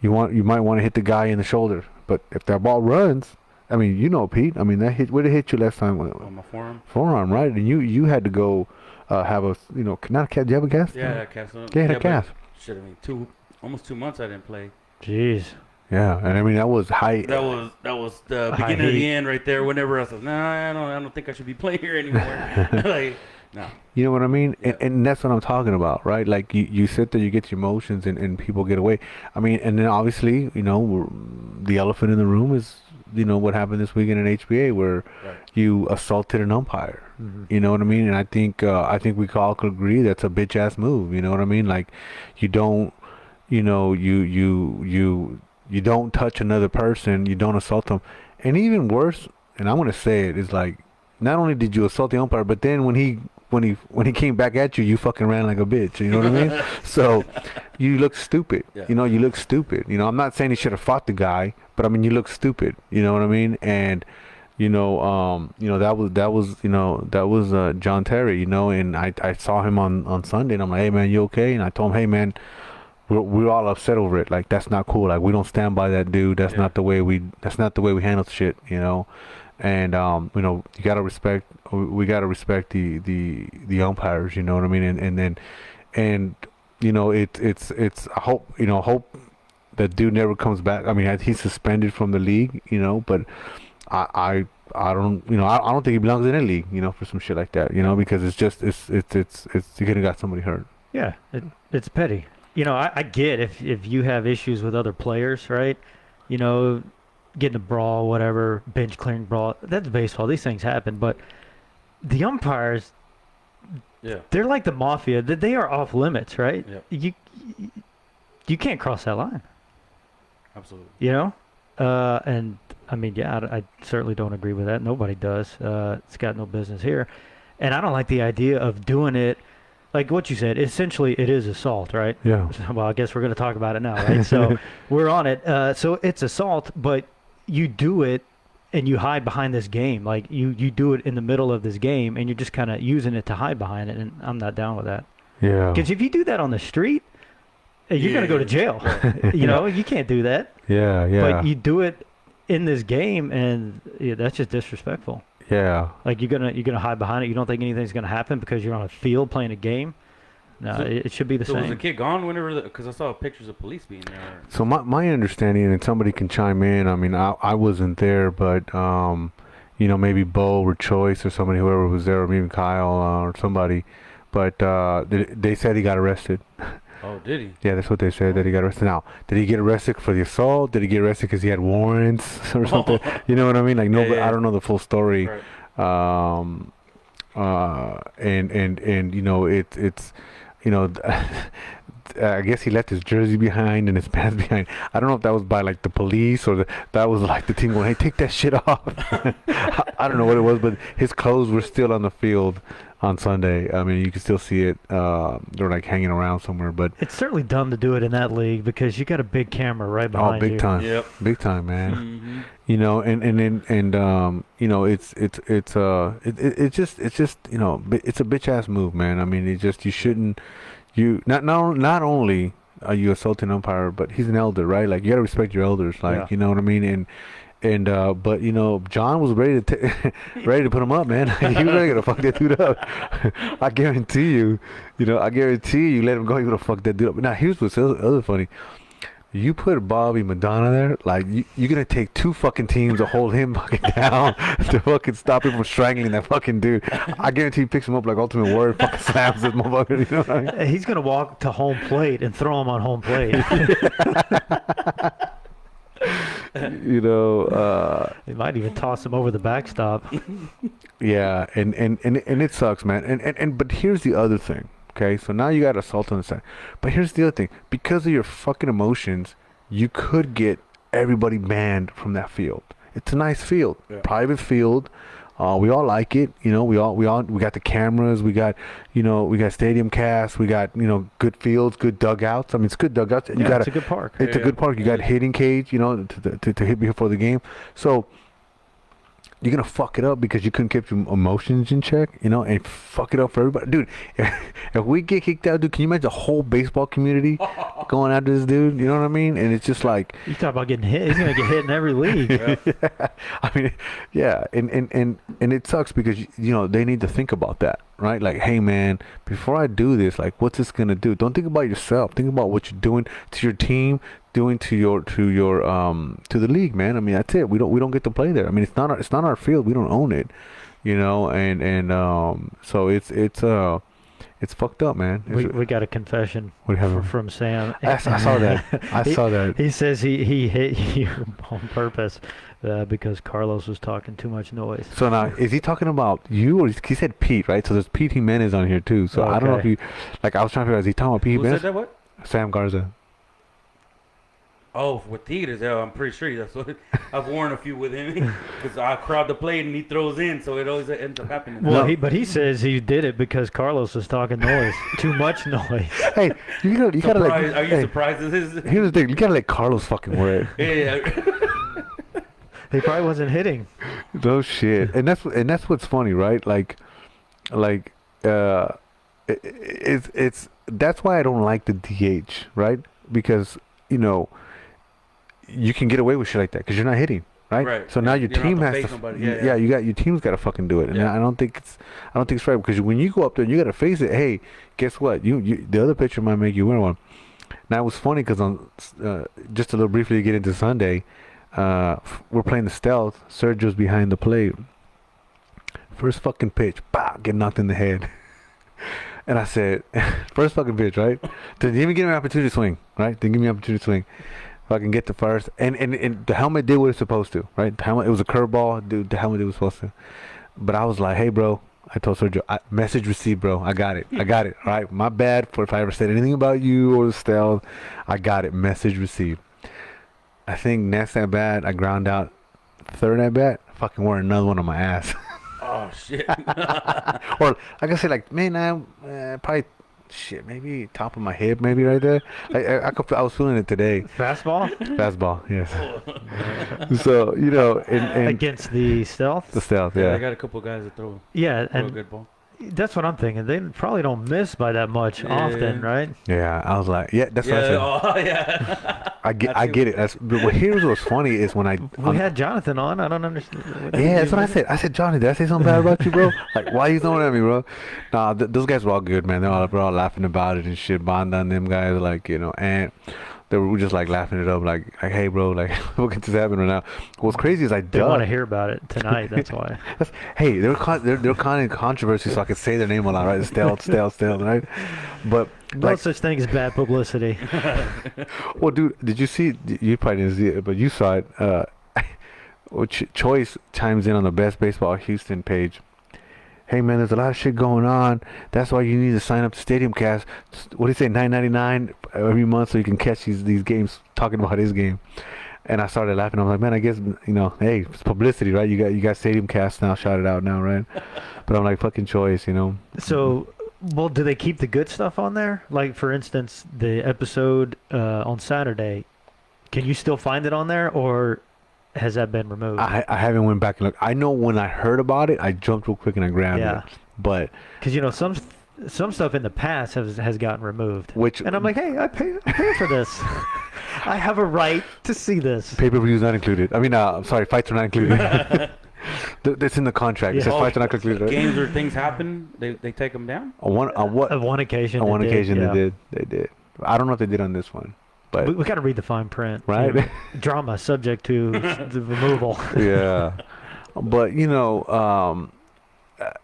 You might want to hit the guy in the shoulder, but if that ball runs, I mean, Pete. I mean, that hit. Where did it hit you last time? On my forearm. Forearm, right? And you had to go have a, not a cast. Do you have a cast? Yeah, a cast. Yeah, a cast. Shit, I mean, almost 2 months I didn't play. Jeez. Yeah, and I mean that was high. That was the beginning of the end right there. Whenever I said, nah, I don't think I should be playing here anymore. Like, no. You know what I mean? Yeah. And that's what I'm talking about, right? Like you sit there, you get your emotions, and people get away. I mean, and then obviously, the elephant in the room is, what happened this weekend in HBA where you assaulted an umpire. Mm-hmm. You know what I mean? And I think we all could agree that's a bitch ass move. You know what I mean? Like, you don't, you don't touch another person, you don't assault them, and even worse, and I'm gonna say it, is like, not only did you assault the umpire, but then when he came back at you, you fucking ran like a bitch. You know what I mean? So you look stupid. Yeah. You look stupid. I'm not saying he should have fought the guy, but I mean, you look stupid. You know what I mean? And that was John Terry. And I saw him on Sunday, and I'm like, hey man, you okay? And I told him, hey man, we're all upset over it. Like, that's not cool. Like, we don't stand by that dude. That's not the way we handle shit. And you gotta respect. We gotta respect the umpires. You know what I mean? And it's I hope that dude never comes back. I mean, he's suspended from the league. But I don't I don't think he belongs in any league. For some shit like that. Because it's you could have got somebody hurt. Yeah, it's petty. I get if you have issues with other players, right? Getting a brawl, whatever, bench clearing brawl. That's baseball. These things happen. But the umpires, they're like the mafia. They are off limits, right? Yeah. You can't cross that line. Absolutely. And I mean, I certainly don't agree with that. Nobody does. It's got no business here. And I don't like the idea of doing it. Like what you said, essentially it is assault, right? Yeah. Well, I guess we're going to talk about it now, right? So we're on it. So it's assault, but you do it and you hide behind this game. Like you do it in the middle of this game and you're just kind of using it to hide behind it. And I'm not down with that. Yeah. Because if you do that on the street, you're going to go to jail. You can't do that. Yeah, yeah. But you do it in this game, and that's just disrespectful. Yeah. Like you're gonna hide behind it. You don't think anything's gonna happen because you're on a field playing a game. No, it should be the same. Was the kid gone whenever? Because I saw pictures of police being there. So my understanding, and somebody can chime in. I mean, I wasn't there, but maybe Bo or Choice or somebody, whoever was there, or maybe Kyle or somebody. But they said he got arrested. Oh, did he? Yeah, that's what they said, that he got arrested. Now, did he get arrested for the assault? Did he get arrested because he had warrants or something? You know what I mean? Like, I don't know the full story. Right. It's I guess he left his jersey behind and his pants behind. I don't know if that was by like the police or that was like the team going, hey, take that shit off. I don't know what it was, but his clothes were still on the field on Sunday. I mean, you can still see it. They're like hanging around somewhere, but it's certainly dumb to do it in that league because you got a big camera right behind you. Oh, big time. Yep. Big time, man. Mm-hmm. It's just it's a bitch ass move, man. I mean, you shouldn't. Not only are you assaulting umpire? But he's an elder, right? Like, you gotta respect your elders, like, Yeah. you know what I mean? And but you know, John was ready to ready to put him up, man. He was ready to fuck that dude up. I guarantee you, you let him go, you would have fucked that dude up. Now here's what's other funny. You put Bobby Madonna there, like, you're gonna take 2 fucking teams to hold him fucking down to fucking stop him from strangling that fucking dude. I guarantee he picks him up like Ultimate Warrior, fucking slams this motherfucker. You know what I mean? He's gonna walk to home plate and throw him on home plate. You know, He might even toss him over the backstop. yeah, and it sucks, man. And but here's the other thing. Okay, so now you got assault on the side. But here's the other thing. Because of your fucking emotions, you could get everybody banned from that field. It's a nice field. Yeah. Private field. We all like it. You know, we got the cameras. We got stadium cast. We got, good fields, good dugouts. I mean, it's good dugouts. You got it's a good park. It's a good park. You got hitting cage, to hit before the game. So you're gonna fuck it up because you couldn't keep your emotions in check, and fuck it up for everybody, dude. If we get kicked out, dude, can you imagine the whole baseball community going after this dude? You know what I mean? And it's just like, You talk about getting hit. He's gonna get hit in every league. yeah. I mean, yeah, and it sucks because they need to think about that, right? Like, hey man, before I do this, like, what's this gonna do? Don't think about yourself. Think about what you're doing to your team, doing to the league, man. I mean, that's it. We don't get to play there. I mean, it's not our field. We don't own it, so it's fucked up, man. We got a confession What happened? from Sam. I saw that. I saw that. He says he hit you on purpose because Carlos was talking too much noise. So now, is he talking about you, or he said Pete, right? So there's Pete Jimenez on here too. So I don't know if Okay. I was trying to figure out, is he talking about Pete Who Jimenez? said that? What? Sam Garza. Oh, with Tigres, yeah, I'm pretty sure that's what I've worn a few with him because I crowd the plate and he throws in, so it always ends up happening. Well, he says he did it because Carlos was talking noise, too much noise. Hey, you gotta Surprised- are you hey, surprised at this? here's the thing. You gotta let Carlos fucking wear it. Yeah. He probably wasn't hitting. No shit. And that's what's funny, right? Like, it's that's why I don't like the DH, right? Because you can get away with shit like that because you're not hitting, right? Right. So now your You don't team have to has face to. nobody. Yeah. You got your team's got to fucking do it, and Yeah. I don't think it's right because when you go up there, you got to face it. Hey, guess what? You the other pitcher might make you win one. Now it was funny because on just a little briefly to get into Sunday, we're playing the stealth. Sergio's behind the plate. First fucking pitch, bah, get knocked in the head. And I said, first fucking pitch, right? Didn't even give me an opportunity to swing, right? Didn't give me an opportunity to swing. Fucking get to first. And the helmet did what it's supposed to, right? The helmet, it was a curveball. Dude, the helmet did what it was supposed to. But I was like, hey, bro. I told Sergio, message received, bro. I got it. All right? My bad for if I ever said anything about you or the stealth. I got it. Message received. I think next at bat, I ground out. Third at bat, fucking wore another one on my ass. Oh shit. Or like I said, like, man, I probably shit, maybe top of my hip, maybe right there. I was feeling it today. Fastball Fastball, yes. So and against the stealth. the stealth, I yeah. got a couple guys that throw Yeah, a and good ball. that's what I'm thinking. They probably don't miss by that much often, right? Yeah, I was like, yeah, that's what I said. Oh yeah. I get it. But here's what's funny is when We had Jonathan on. I don't understand. yeah, that's what I said. I said, Johnny, did I say something bad about you, bro? Like, why you throwing at me, bro? Nah, those guys were all good, man. We're all laughing about it and shit. Bond on them guys, like, and they were just like laughing it up, like hey, bro, like what could this happen right now? What's crazy is I They want to ducked. hear about it tonight. That's why. Hey, they're kind of controversy, so I could say their name a lot, right? Stealth, right? But No like, such thing as bad publicity. well, dude, did you see? You probably didn't see it, but you saw it. Choice chimes in on the Best Baseball Houston page. Hey man, there's a lot of shit going on. That's why you need to sign up to Stadium Cast. What do you say, $9.99 every month, so you can catch these games talking about his game. And I started laughing. I'm like, man, I guess hey, it's publicity, right? You got Stadium Cast now, shout it out now, right? But I'm like, fucking Choice, So, well, do they keep the good stuff on there? Like, for instance, the episode on Saturday. Can you still find it on there, or has that been removed? I haven't went back and looked. I know when I heard about it, I jumped real quick and I grabbed Yeah. it. But Because some some stuff in the past has gotten removed. And I'm like, hey, I pay for this. I have a right to see this. Pay-per-views not included. I mean, I'm sorry, fights are not included. It's in the contract. It says fights are not included. Games where things happen, they take them down? On one occasion they did. I don't know if they did on this one. But we got to read the fine print. Right? You know, drama subject to the removal. Yeah. But,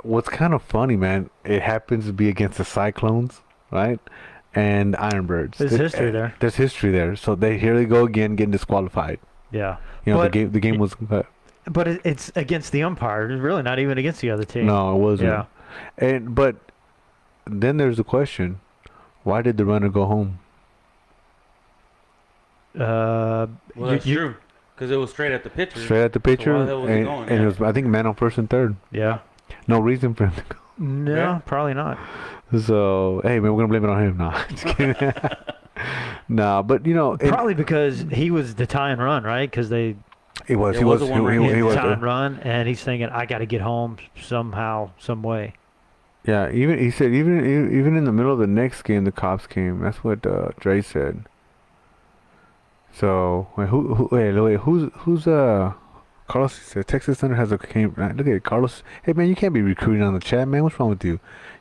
what's kind of funny, man, it happens to be against the Cyclones, right? And Ironbirds. There's history there. There's history there. So here they go again, getting disqualified. Yeah. The game was... But it's against the umpire. It's really not even against the other team. No, it wasn't. Yeah. But then there's the question, why did the runner go home? Well, that's true. Because it was straight at the pitcher. Straight at the pitcher. So why the hell was he going? And it was, I think, man on first and third. Yeah. No reason for him to go. No, probably not. So, hey, man, we're going to blame it on him. Nah, just kidding. Nah, but, probably because he was the tie and run, right? Because He was tie and run, and he's thinking, I got to get home somehow, some way. Yeah, he said even in the middle of the next game, the cops came. That's what Dre said. So who's Carlos said Texas Thunder has a game. Look at it, Carlos. Hey man, you can't be recruiting on the chat, man. What's wrong with you?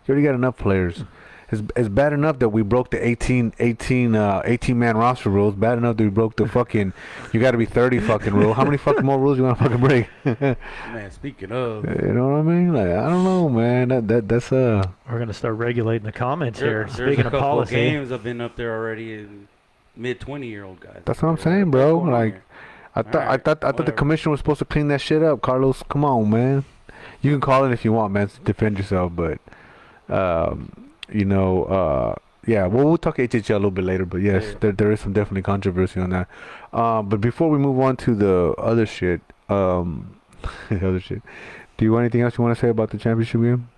You already got enough players. It's bad enough that we broke the 18 man roster rules. Bad enough that we broke the fucking you got to be 30 fucking rule. How many fucking more rules you want to fucking break? Man, speaking of, you know what I mean? Like I don't know, man. That's We're gonna start regulating the comments here. Speaking of policy, games have been up there already in mid 20-year-old guys. That's what I'm saying, bro. Like I thought the commission was supposed to clean that shit up. Carlos, come on, man. You can call it if you want, man, to defend yourself, but yeah, we'll talk HHL a little bit later, but yes, there is some definitely controversy on that. But before we move on to the other shit, do you want anything else you want to say about the championship game?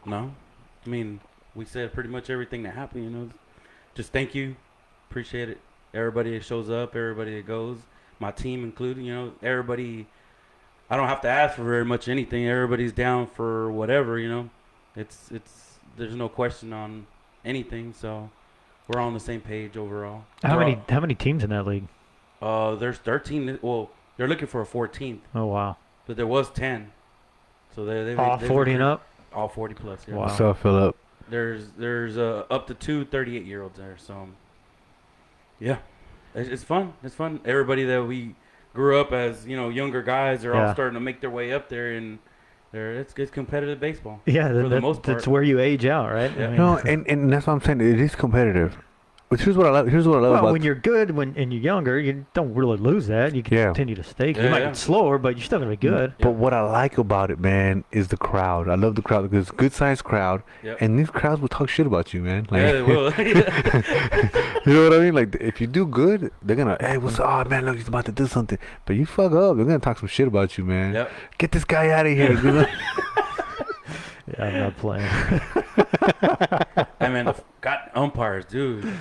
No, I mean we said pretty much everything that happened. Just thank you, appreciate it. Everybody that shows up, everybody that goes, my team included. Everybody. I don't have to ask for very much anything. Everybody's down for whatever. It's. There's no question on anything, so we're all on the same page overall. How many teams in that league? There's 13. Well, they're looking for a 14th. Oh wow! But there was 10. So they all 40 and up. All 40 plus. Yeah. Wow. So Philip. There's up to 2 38-year-olds there. So yeah, it's fun. It's fun. Everybody that we grew up as younger guys are all starting to make their way up there and. It's competitive baseball. Yeah, for the most part. That's where you age out, right? Yeah. No, and that's what I'm saying. It is competitive. But here's what I love. About when you're good, and you're younger, you don't really lose that. You can continue to stay. You might get slower, but you're still gonna be good. But what I like about it, man, is the crowd. I love the crowd because it's a good sized crowd, and these crowds will talk shit about you, man. Like, yeah, they will. You know what I mean? Like if you do good, they're gonna, hey, what's up? Oh, man, look, he's about to do something. But you fuck up, they're gonna talk some shit about you, man. Yep. Get this guy out of here. Yeah, I'm not playing. I mean, got umpires, dude.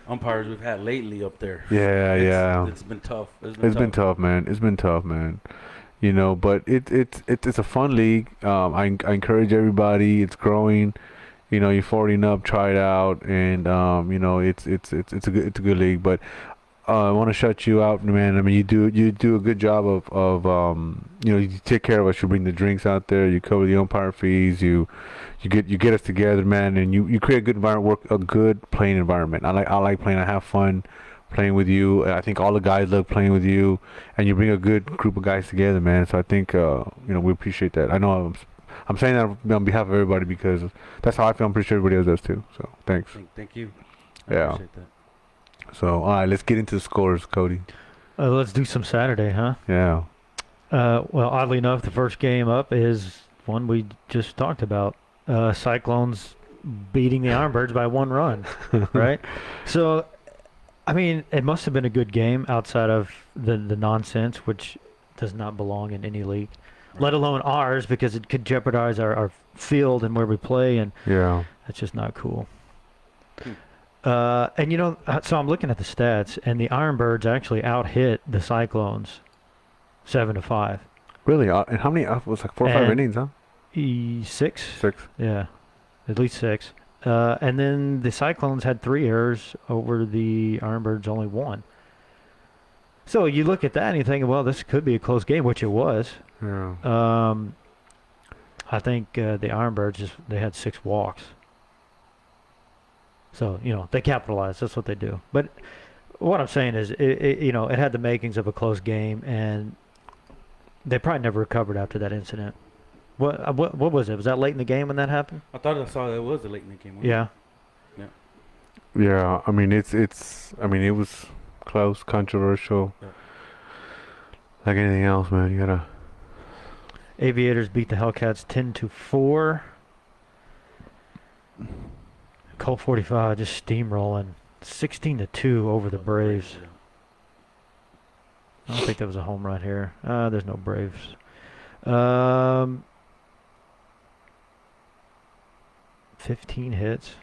Umpires we've had lately up there. Yeah. It's been tough. It's been tough, man. It's been tough, man. But it's a fun league. I encourage everybody. It's growing. You're 40 and up, try it out, and it's a good league. But I want to shut you out, man. I mean, you do a good job of you take care of us. You bring the drinks out there. You cover the umpire fees. You get us together, man, and you create a good environment, a good playing environment. I like playing. I have fun playing with you. I think all the guys love playing with you, and you bring a good group of guys together, man. So I think we appreciate that. I know I'm saying that on behalf of everybody because that's how I feel. I'm pretty sure everybody else does too. So thanks. Thank you. I appreciate that. So, all right, let's get into the scores, Cody. Let's do some Saturday, huh? Yeah. Well, oddly enough, the first game up is one we just talked about. Cyclones beating the Ironbirds by 1 run, right? So, I mean, it must have been a good game outside of the nonsense, which does not belong in any league, let alone ours, because it could jeopardize our field and where we play, and that's just not cool. And so I'm looking at the stats, and the Ironbirds actually out-hit the Cyclones 7-5. Really? And how many? Was like 4 or 5 innings, huh? 6. 6. Yeah, at least 6. And then the Cyclones had 3 errors over the Ironbirds, only 1. So you look at that and you think, well, this could be a close game, which it was. Yeah. I think the Ironbirds they had 6 walks. So they capitalized. That's what they do. But what I'm saying is, it had the makings of a close game, and they probably never recovered after that incident. What was it? Was that late in the game when that happened? I thought I saw that it was a late in the game. Yeah. Yeah. I mean, it was close, controversial. Yeah. Like anything else, man. You gotta. Aviators beat the Hellcats 10-4. Colt 45 just steamrolling 16-2 over the Braves. I don't think there was a home run here. There's no Braves. 15 hits.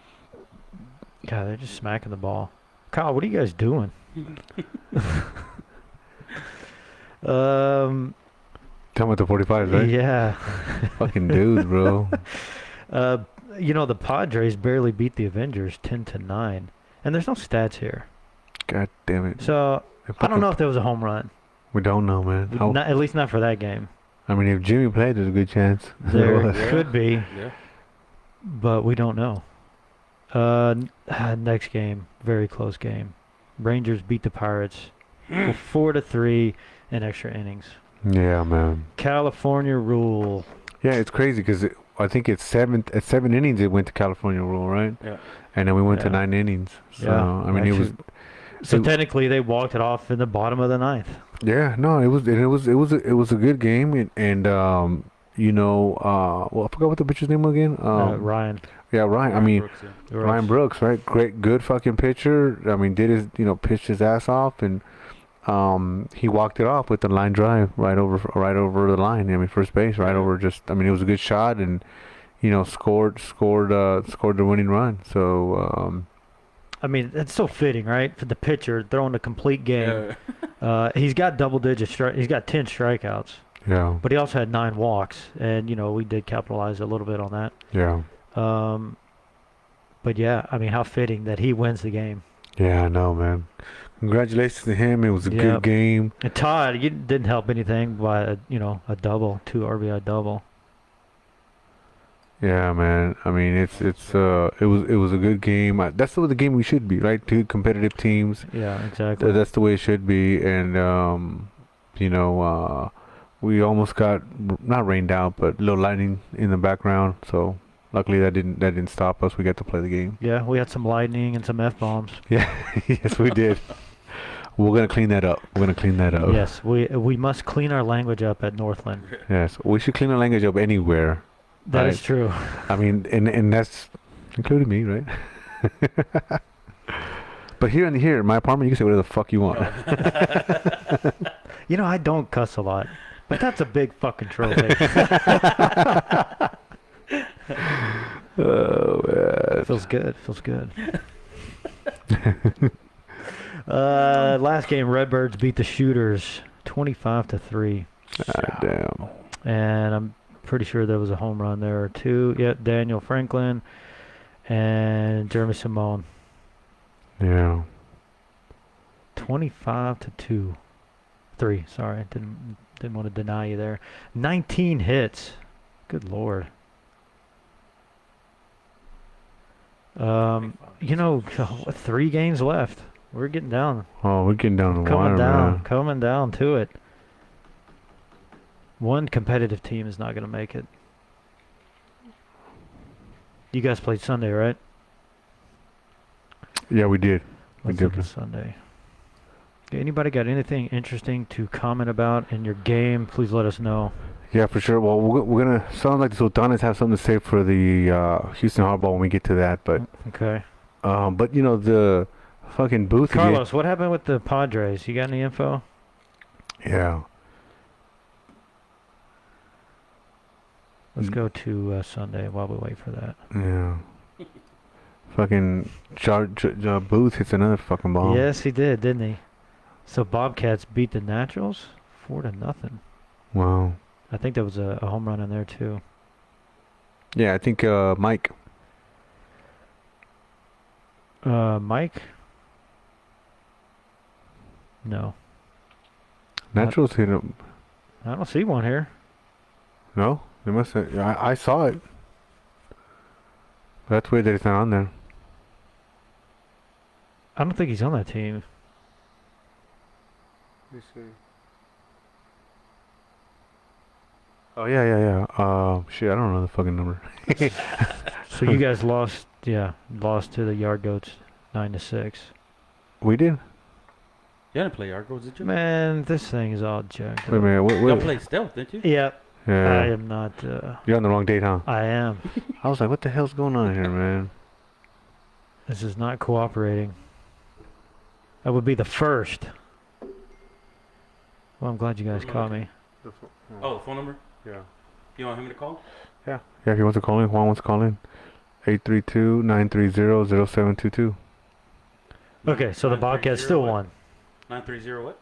God, they're just smacking the ball. Kyle, what are you guys doing? Talking about the 45s, right? Yeah. Fucking dudes, bro. The Padres barely beat the Avengers 10-9, and there's no stats here. God damn it. So I don't know if there was a home run. We don't know, man. At least not for that game. I mean, if Jimmy played, there's a good chance. There could be, Yeah. but we don't know. Next game, very close game. Rangers beat the Pirates 4-3 in extra innings. Yeah, man. California rule. Yeah, it's crazy because I think at 7 innings it went to California rule, right? Yeah. And then we went to Yeah. 9 innings. So Yeah, I mean, it was. So technically, they walked it off in the bottom of the 9th. Yeah, no, it was a good game, and well, I forgot what the pitcher's name was again. Ryan. Yeah, Ryan. I mean, Brooks, yeah. Ryan Brooks, right? Good fucking pitcher. I mean, did his, pitched his ass off, and he walked it off with the line drive right over the line. I mean, first base, right over. It was a good shot, and scored the winning run. So. I mean, it's so fitting, right? For the pitcher throwing a complete game. Yeah. He's got double-digit he's got 10 strikeouts, Yeah. but he also had 9 walks, and we did capitalize a little bit on that. Yeah. But yeah, I mean, how fitting that he wins the game. Yeah, I know, man. Congratulations to him. It was a good game. And Todd, you didn't help anything by a double, 2 RBI double. Yeah, man. I mean, it was a good game. That's the way the game we should be, right? 2 competitive teams. Yeah, exactly. That's the way it should be. And we almost got not rained out, but a little lightning in the background. So luckily that didn't stop us. We got to play the game. Yeah, we had some lightning and some F-bombs. Yeah, yes, we did. We're gonna clean that up. Yes, we must clean our language up at Northland. Yes, we should clean our language up anywhere. That is true. I mean, and that's including me, right? But here in my apartment, you can say whatever the fuck you want. I don't cuss a lot, but that's a big fucking trophy. Oh man, Feels good. Last game, Redbirds beat the Shooters 25-3. damn. And I'm pretty sure there was a home run there or 2. Yeah, Daniel Franklin and Jeremy Simone. Yeah. 25-2. 3. Sorry, didn't want to deny you there. 19 hits. Good lord. 3 games left. We're getting down. Oh, we're getting down the wire, man. Coming down to it. One competitive team is not going to make it. You guys played Sunday, right? Yeah, we did. Let's look at Sunday. Anybody got anything interesting to comment about in your game? Please let us know. Yeah, for sure. Well, we're gonna sound like the Sultanas have something to say for the Houston Hardball when we get to that, but Okay. but the fucking booth again. Carlos, what happened with the Padres? You got any info? Yeah. Let's go to Sunday while we wait for that. Yeah. Fucking Booth hits another fucking ball. Yes, he did, didn't he? So Bobcats beat the Naturals 4-0. Wow. I think there was a home run in there too. Yeah, I think Mike. Mike? No. Naturals hit him. I don't see one here. No? They must have. I saw it. That's weird that it's not on there. I don't think he's on that team. Let me see. Oh, yeah. Shit, I don't know the fucking number. So you guys lost to the Yard Goats 9-6. We did? You didn't play Argos, did you? Man, this thing is all jacked Wait a up. minute. Y'all played Stealth, didn't you? Yep. I Yeah. am not. You're on the wrong date, huh? I am. I was like, what the hell's going on here, man? This is not cooperating. That would be the first. Well, I'm glad you guys caught me. Oh, the phone number? Yeah. You want him to call? Yeah, if he wants to call in, Juan wants to call in. 832-930-0722. Okay, so the Bobcats still won. 930 what?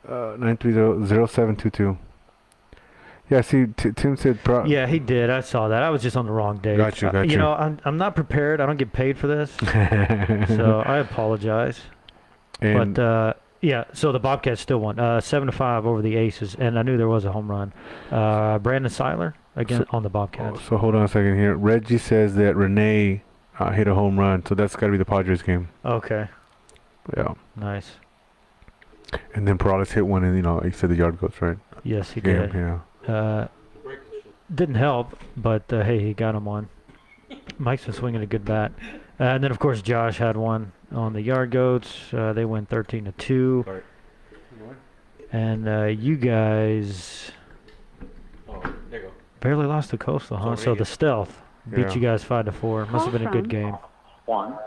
930-0722. Yeah, see, Tim said... Yeah, he did. I saw that. I was just on the wrong day. Got you. You know, I'm not prepared. I don't get paid for this. So I apologize. And But, yeah, so the Bobcats still won. 7-5 over the Aces, and I knew there was a home run. Brandon Seiler, again, on the Bobcats. so hold on a second here. Reggie says that Renee hit a home run, so that's got to be the Padres game. Okay, Yeah. nice. And then Perales hit one, and, he said the Yard Goats, right? Yes, he Game, did. yeah. Didn't help, but, hey, he got him one. Mike's been swinging a good bat. And then, of course, Josh had one on the Yard Goats. They win 13-2. Right. And you guys Oh, there you go. barely lost to Coastal, huh? So So the Stealth beat Yeah. you guys 5-4. Must have been a good game. One.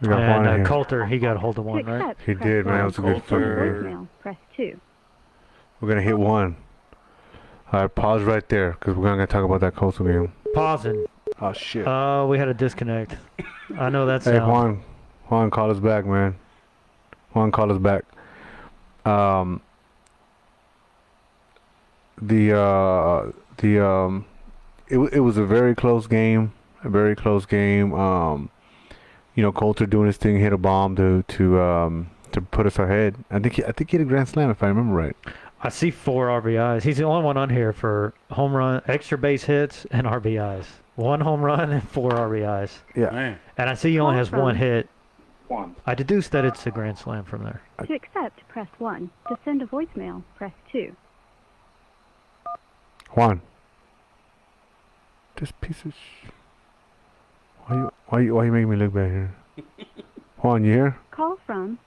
We got Juan in And here. Coulter, he got a hold of one, right? He did, man. That was a good Coulter. fucking... Press 2. We're going to hit one. All right, pause right there, because we're going to talk about that Coastal game. Pausing. Oh, shit. Oh, we had a disconnect. I know that Hey, sound. Juan, call us back, man. Juan, call us back. It was a very close game. Coulter doing his thing, hit a bomb to put us ahead. I think he hit a grand slam, if I remember right. I see 4 RBIs. He's the only one on here for home run, extra base hits, and RBIs. 1 home run and 4 RBIs. Yeah. Man. And I see he only has 1 hit. 1. I deduced that it's a grand slam from there. To accept, press 1. To send a voicemail, press 2. Juan. This piece of why you making me look bad here? Juan, you here? Call from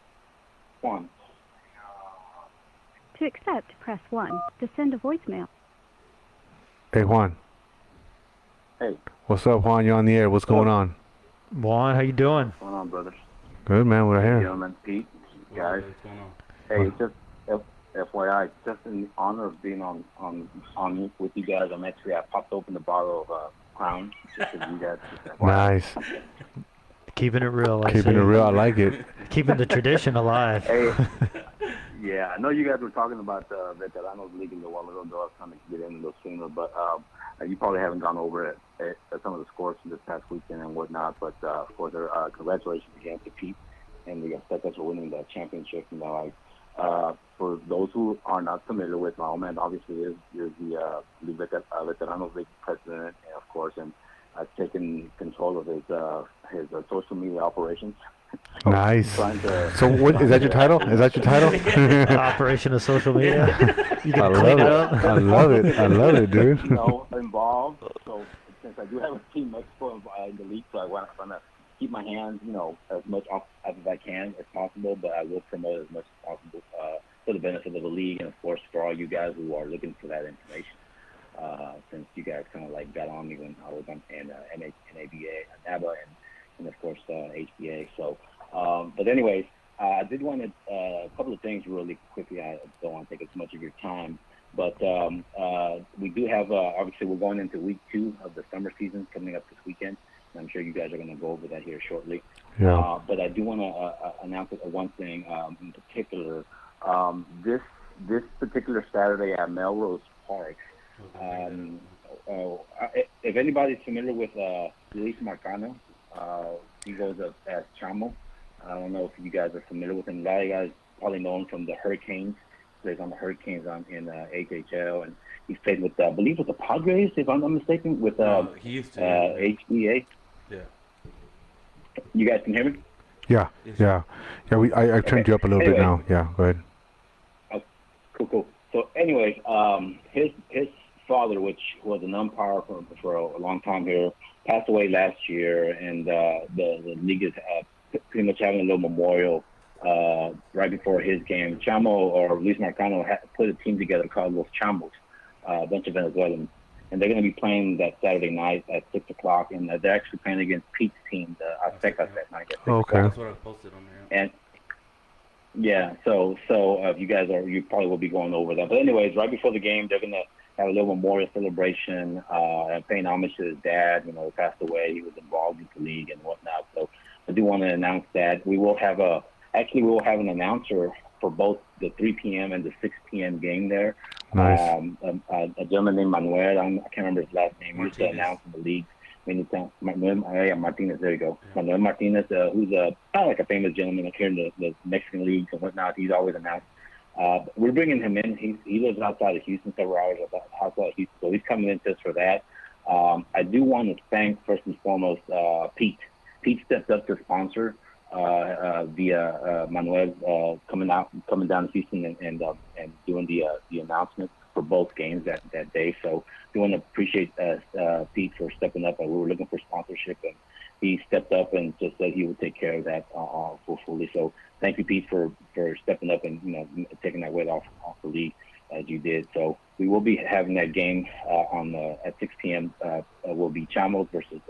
1. To accept, press 1. To send a voicemail. Hey, Juan. Hey. What's up, Juan? You're on the air. What's going on? Juan, how you doing? What's going on, brothers? Good, man. What I hear? Gentlemen, Pete, guys. What's going on? Hey, just FYI, just in the honor of being on with you guys, I popped open the bottle of Crown. Just for you guys. Nice. Keeping it real. Keeping it real. I like it. Keeping the tradition alive. Hey. Yeah, I know you guys were talking about the Veteranos League a little while ago. I was trying to get into those sooner, but you probably haven't gone over it, some of the scores from this past weekend and whatnot. But of course, congratulations again to Pete and the Aztecas for winning the championship. For those who are not familiar with, my old man obviously is the Veteranos League president, and of course, and taken control of his social media operations. Nice. So what is that your title? Is that your title? Operation of social media. You I can love clean it. it up. I love it. I love it, dude. Involved. So since I do have a team Mexico in the league, so I want to keep my hands, as much off as I can as possible, but I will promote as much as possible for the benefit of the league and, of course, for all you guys who are looking for that information. Since you guys kind of got on me when I was on MABL, and of course HBA. So, but anyways, I did want to a couple of things really quickly. I don't want to take as much of your time, but we do have obviously we're going into week 2 of the summer season coming up this weekend. And I'm sure you guys are going to go over that here shortly. Yeah. But I do want to announce one thing in particular. This particular Saturday at Melrose Park. If anybody's familiar with Luis Marcano, He goes up as Chamo. I don't know if you guys are familiar with him. A lot of you guys probably know him from the Hurricanes. Plays on the Hurricanes in HHL, and he's played with, I believe, with the Padres, if I'm not mistaken, with he used to. HBA. Yeah. You guys can hear me? Yeah. I turned you up a little bit now. Yeah, go ahead. Oh, cool. So, anyway, his father, which was an umpire for a long time here, passed away last year, and the league is pretty much having a little memorial right before his game. Chamo, or Luis Marcano, put a team together called Los Chamos, a bunch of Venezuelans, and they're going to be playing that Saturday night at 6 o'clock, and they're actually playing against Pete's team, the Aztecas, that night at 6 Okay. That's what I posted on there. And yeah, so if you guys you probably will be going over that. But anyways, right before the game, they're gonna have a little memorial celebration, paying homage to his dad. You know, he passed away. He was involved in the league and whatnot. So I do want to announce that we will have an announcer for both the 3 p.m. and the 6 p.m. game there. Nice. A gentleman named Manuel. I can't remember his last name. He used to announce in the league. Martinez, there you go. Yeah. Manuel Martinez, who's kind of like a famous gentleman here in the Mexican leagues and whatnot. He's always announced. We're bringing him in. He lives outside of Houston, several hours outside of Houston, so he's coming in just for that. I do want to thank, first and foremost, Pete. Pete stepped up to sponsor via Manuel coming down to Houston and doing the announcement for both games that day. So we want to appreciate Pete for stepping up. We were looking for sponsorship, and he stepped up and just said he would take care of that fully. So thank you, Pete, for stepping up and taking that weight off the league as you did. So we will be having that game at 6 p.m. Will be Chamos versus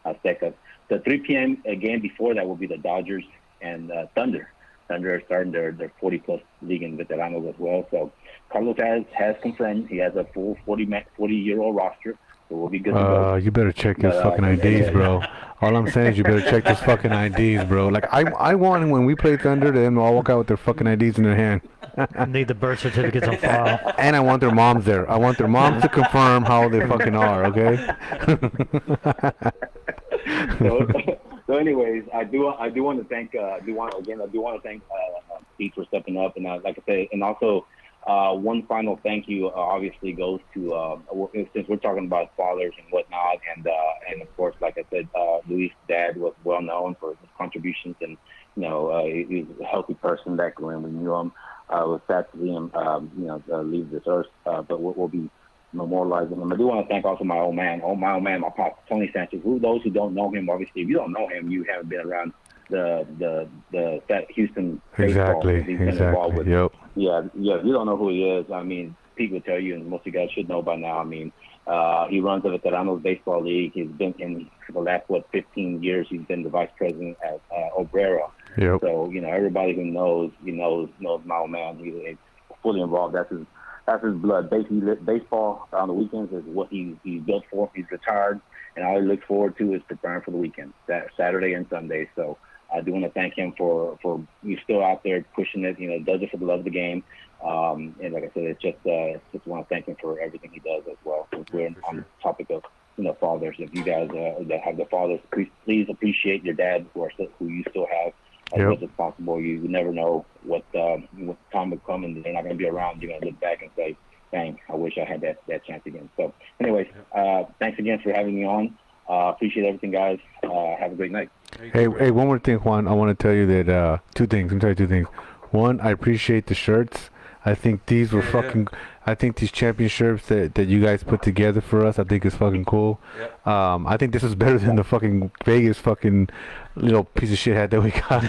Aztecas. The 3 p.m. Game before that will be the Dodgers and Thunder. Thunder are starting their 40-plus league in veteranos as well. So Carlos has confirmed he has a full 40-year-old roster. So we'll be good to go. You better check his fucking IDs, bro. All I'm saying is you better check his fucking IDs, bro. Like, I want when we play Thunder, them all walk out with their fucking IDs in their hand. Need the birth certificates on file. And I want their moms there. I want their moms to confirm how they fucking are, okay? So anyways, I do want to thank Pete for stepping up, and like I said, and also one final thank you obviously goes to since we're talking about fathers and whatnot, and of course, like I said, Luis' dad was well known for his contributions, and he's a healthy person back when we knew him. It was sad to see him leave this earth, but we'll be memorializing him. I do want to thank also my old man, my pop, Tony Sanchez. Those who don't know him, obviously, if you don't know him, you haven't been around the Houston baseball. He's been involved with. Yep. Yeah. If you don't know who he is, I mean, Pete will tell you, and most of you guys should know by now. I mean, he runs the Veteranos Baseball League. He's been for the last 15 years. He's been the vice president at Obrera. Yep. So everybody who knows my old man. He's fully involved. That's his blood. Basically, baseball on the weekends is what he's built for. He's retired, and all he looks forward to is preparing for the weekend, Saturday and Sunday. So I do want to thank him for he's still out there pushing it. Does it for the love of the game. And like I said, it's just want to thank him for everything he does as well. Since we're on the topic of fathers, if you guys that have the fathers, please appreciate your dad who you still have. As much as possible. You never know what time will come, and they're not going to be around. You're going to look back and say, dang, I wish I had that chance again. So anyways, thanks again for having me on. Appreciate everything, guys. Have a great night. Hey, one more thing, Juan. I want to tell you that two things. I'm telling you two things. One, I appreciate the shirts. I think these were fucking. I think these champion shirts that you guys put together for us, I think is fucking cool. Yep. I think this is better than the fucking Vegas fucking little piece of shit hat that we got.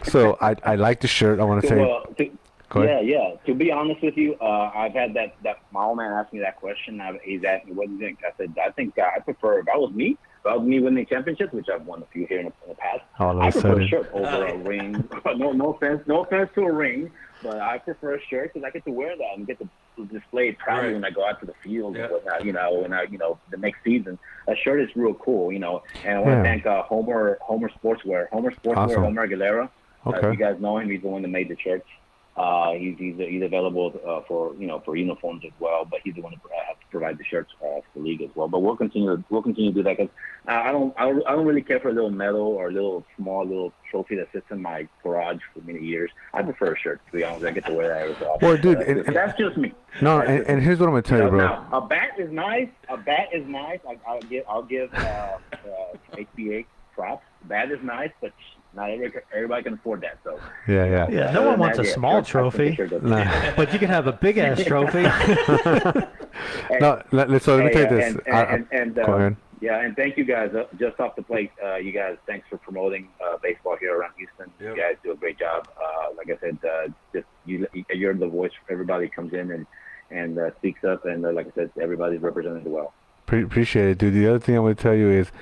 So I like the shirt. I want to say. Go ahead. Yeah. To be honest with you, I've had that my old man asked me that question. He's asked me, what do you think? I said, I think I prefer, if that was me winning championships, which I've won a few here in the past, I prefer a shirt over a ring. No offense to a ring, but I prefer a shirt because I get to wear that and get to display it proudly when I go out to the field and whatnot, the next season. A shirt is real cool, and I want to thank Homer Sportswear, awesome. Homer Aguilera. Okay. You guys know him. He's the one that made the shirts. He's available for uniforms as well, but he's the one who has to provide the shirts for the league as well. But we'll continue to do that because I don't really care for a little medal or a small trophy that sits in my garage for many years. I prefer a shirt, to be honest. I get to wear that every so often. Well, dude, that's just me. No, and here's what I'm gonna tell you, bro. Now, a bat is nice. I'll give HBA props. A bat is nice, but not everybody can afford that. So Yeah. No one wants a small trophy, but you can have a big ass trophy. No, let me tell you this. Go ahead. Yeah, and thank you guys. Just off the plate, you guys, thanks for promoting baseball here around Houston. Yep. You guys do a great job. Like I said, you're the voice for everybody who comes in and speaks up. And like I said, everybody's represented well. Appreciate it, dude. The other thing I want to tell you is,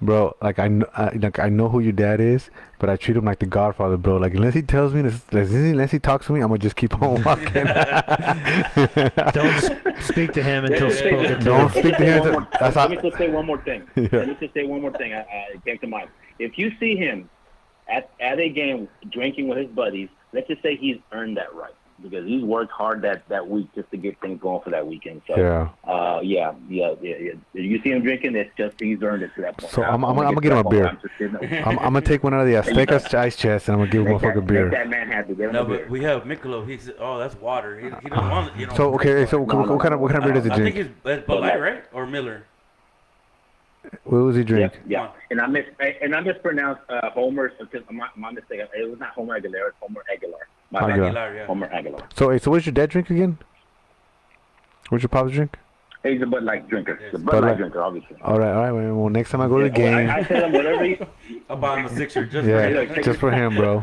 bro, like I know who your dad is, but I treat him like the Godfather, bro. Like unless he tells me, unless he talks to me, I'm gonna just keep on walking. Don't speak to him until spoken to. Don't speak to him. Let me just say one more thing. Yeah. Let me just say one more thing. It came to mind. If you see him at a game drinking with his buddies, let's just say he's earned that right because he's worked hard that week just to get things going for that weekend. So yeah. You see him drinking, it's just he's earned it to that point. So I'm gonna get him a beer. I'm gonna take one out of the Azteca ice chest and I'm gonna give him a fucking beer. Make that man happy. No, but we have Michelob. He said, "Oh, that's water. He don't want it." So okay, so what kind of beer does he I drink? think it's Bud Light, right? Or Miller. What does he drink? Yeah. And I mispronounced Homer's because my mistake. It was not Homer Aguilar. It's Homer Aguilar. My bad. Aguilar, yeah. Homer Aguilar. So what's your dad drink again? What's your pops drink? He's a Bud Light drinker. Yes. The Bud Light drinker, obviously. All right. Well, next time I go to the game, I tell him whatever he. I'll buy him a sixer just for him. just for him, bro.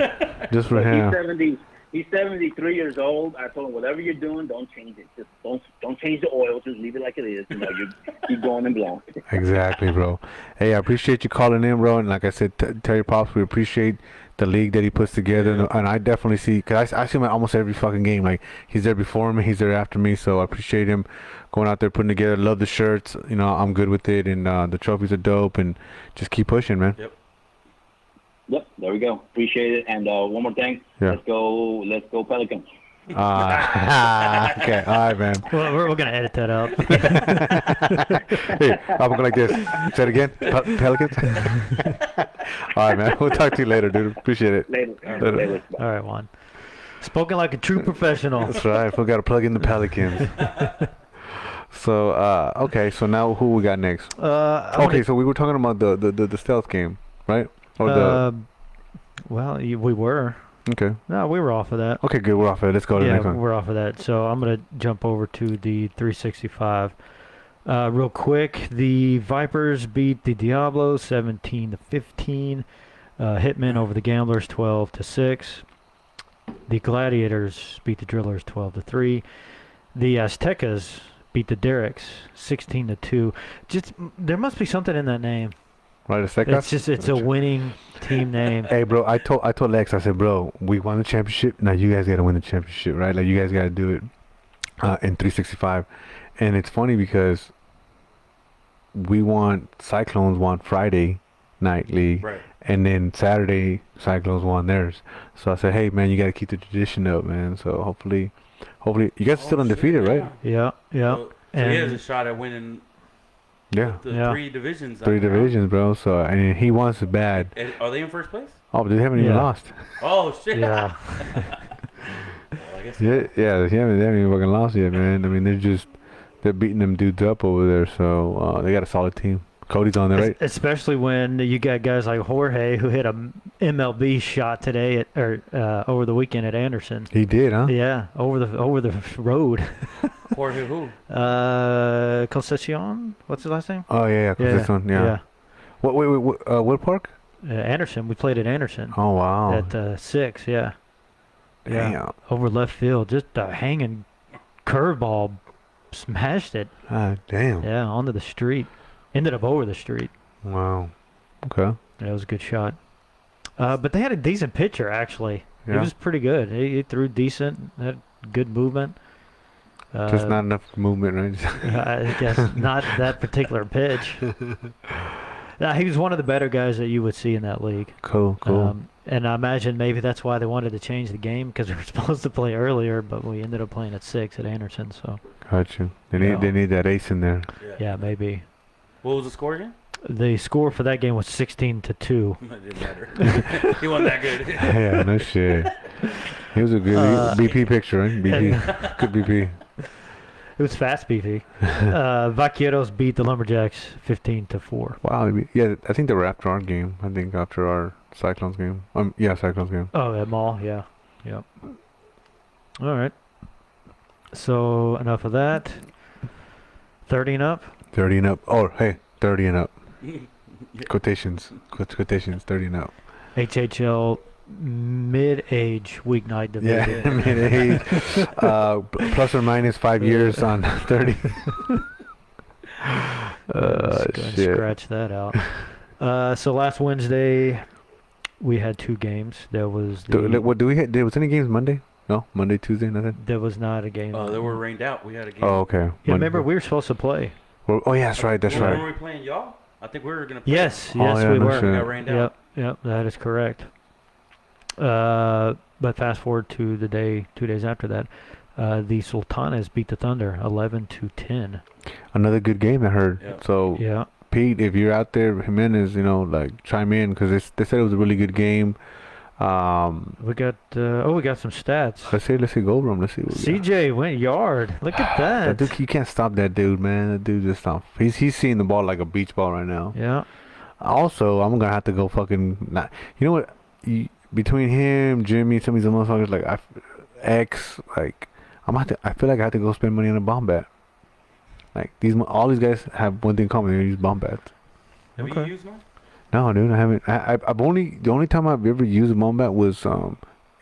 Just for him. He's 73 years old. I told him whatever you're doing, don't change it. Just don't change the oil. Just leave it like it is. You keep going and blowing. Exactly, bro. Hey, I appreciate you calling in, bro. And like I said, tell your pops we appreciate the league that he puts together. And I definitely see, because I see him at almost every fucking game. Like, he's there before me, he's there after me. So I appreciate him going out there, putting together. Love the shirts. I'm good with it. And the trophies are dope. And just keep pushing, man. Yep, there we go. Appreciate it. And one more thing. Yeah. Let's go Pelicans. Okay, all right, man. Well, we're gonna edit that out. Hey, I'm going like this. Say it again. Pelicans. All right, man. We'll talk to you later, dude. Appreciate it. Later. All right, Juan. Spoken like a true professional. That's right. We got to plug in the Pelicans. So, okay. So now who we got next? So we were talking about the stealth game, right? Or we were. Okay. No, we were off of that. Okay, good. We're off of it. Let's go to the next one. We're off of that. So I'm going to jump over to the 365. Real quick, the Vipers beat the Diablos 17-15. Hitmen over the Gamblers 12-6. The Gladiators beat the Drillers 12-3. The Aztecas beat the Derricks 16-2. Just there must be something in that name. Right, It's a winning team name. Hey, bro, I told Lex, I said, bro, we won the championship. Now you guys got to win the championship, right? Like, you guys got to do it in 365. And it's funny because Cyclones won Friday night league. Right. And then Saturday, Cyclones won theirs. So I said, hey, man, you got to keep the tradition up, man. So hopefully, you guys are still undefeated, right? Yeah. So he has a shot at winning. Yeah. Three divisions. Three divisions, bro. So, he wants it bad. And are they in first place? Oh, but they haven't even lost. Oh, shit. Yeah. Well, I guess They haven't even fucking lost yet, man. I mean, they're beating them dudes up over there. So, they got a solid team. Cody's on there, right? Especially when you got guys like Jorge who hit a MLB shot today over the weekend at Anderson. He did, huh? Yeah, over the road. Jorge who? Concession. What's his last name? Oh yeah, Concession. Yeah. What park? Anderson. We played at Anderson. Oh wow. At 6. Yeah. Damn. Yeah. Over left field, just a hanging curveball, smashed it. Damn. Yeah, onto the street. Ended up over the street. Wow. Okay. Yeah, it was a good shot. But they had a decent pitcher, actually. Yeah. He was pretty good. He threw decent, had good movement. Just not enough movement, right? I guess not that particular pitch. He was one of the better guys that you would see in that league. Cool. And I imagine maybe that's why they wanted to change the game because we were supposed to play earlier, but we ended up playing at 6 at Anderson. So Got you. They need that ace in there. yeah, maybe. What was the score again? The score for that game was 16-2. It didn't matter. He wasn't that good. Yeah, no shit. He was a good BP picture, right? BP. Good BP. It was fast, BP. Vaqueros beat the Lumberjacks 15-4. Wow. Yeah, I think they were after our game. I think after our Cyclones game. Yeah, Cyclones game. Oh, at Mall, yeah. Yep. All right. So, enough of that. 30 and up? 30 and up. Oh, hey, 30 and up. Quotations. Quotations, 30 and up. HHL mid-age weeknight division. Yeah, mid-age. Plus or minus 5 years on 30. Go ahead and scratch that out. So last Wednesday, we had 2 games. There was What do we have? Was any games Monday? No? Monday, Tuesday, nothing? There was not a game. They were rained out. We had a game. Oh, okay. Yeah, remember, we were supposed to play. Well, oh, yeah, that's right. That's When right. were we playing y'all? I think we were going to play. Yes, Oh, yeah, we no were. shit. We got rained out. Yep, that is correct. But fast forward to the day, 2 days after that, the Sultanas beat the Thunder 11-10. Another good game, I heard. Yeah. So, Yeah. Pete, if you're out there, Jimenez, chime in because they said it was a really good game. We got some stats. Let's see, go over them. Let's see. What we got. CJ went yard. Look at that. That dude, you can't stop that dude, man. That dude just stop. He's seeing the ball like a beach ball right now. Yeah. Also, I'm gonna have to go fucking. You know what? Between him, Jimmy, some of these motherfuckers like I feel like I have to go spend money on a bomb bat. Like all these guys have one thing in common: they use bomb bats. Have you used one? No, dude, I haven't. I've only the only time I've ever used a bomb bat was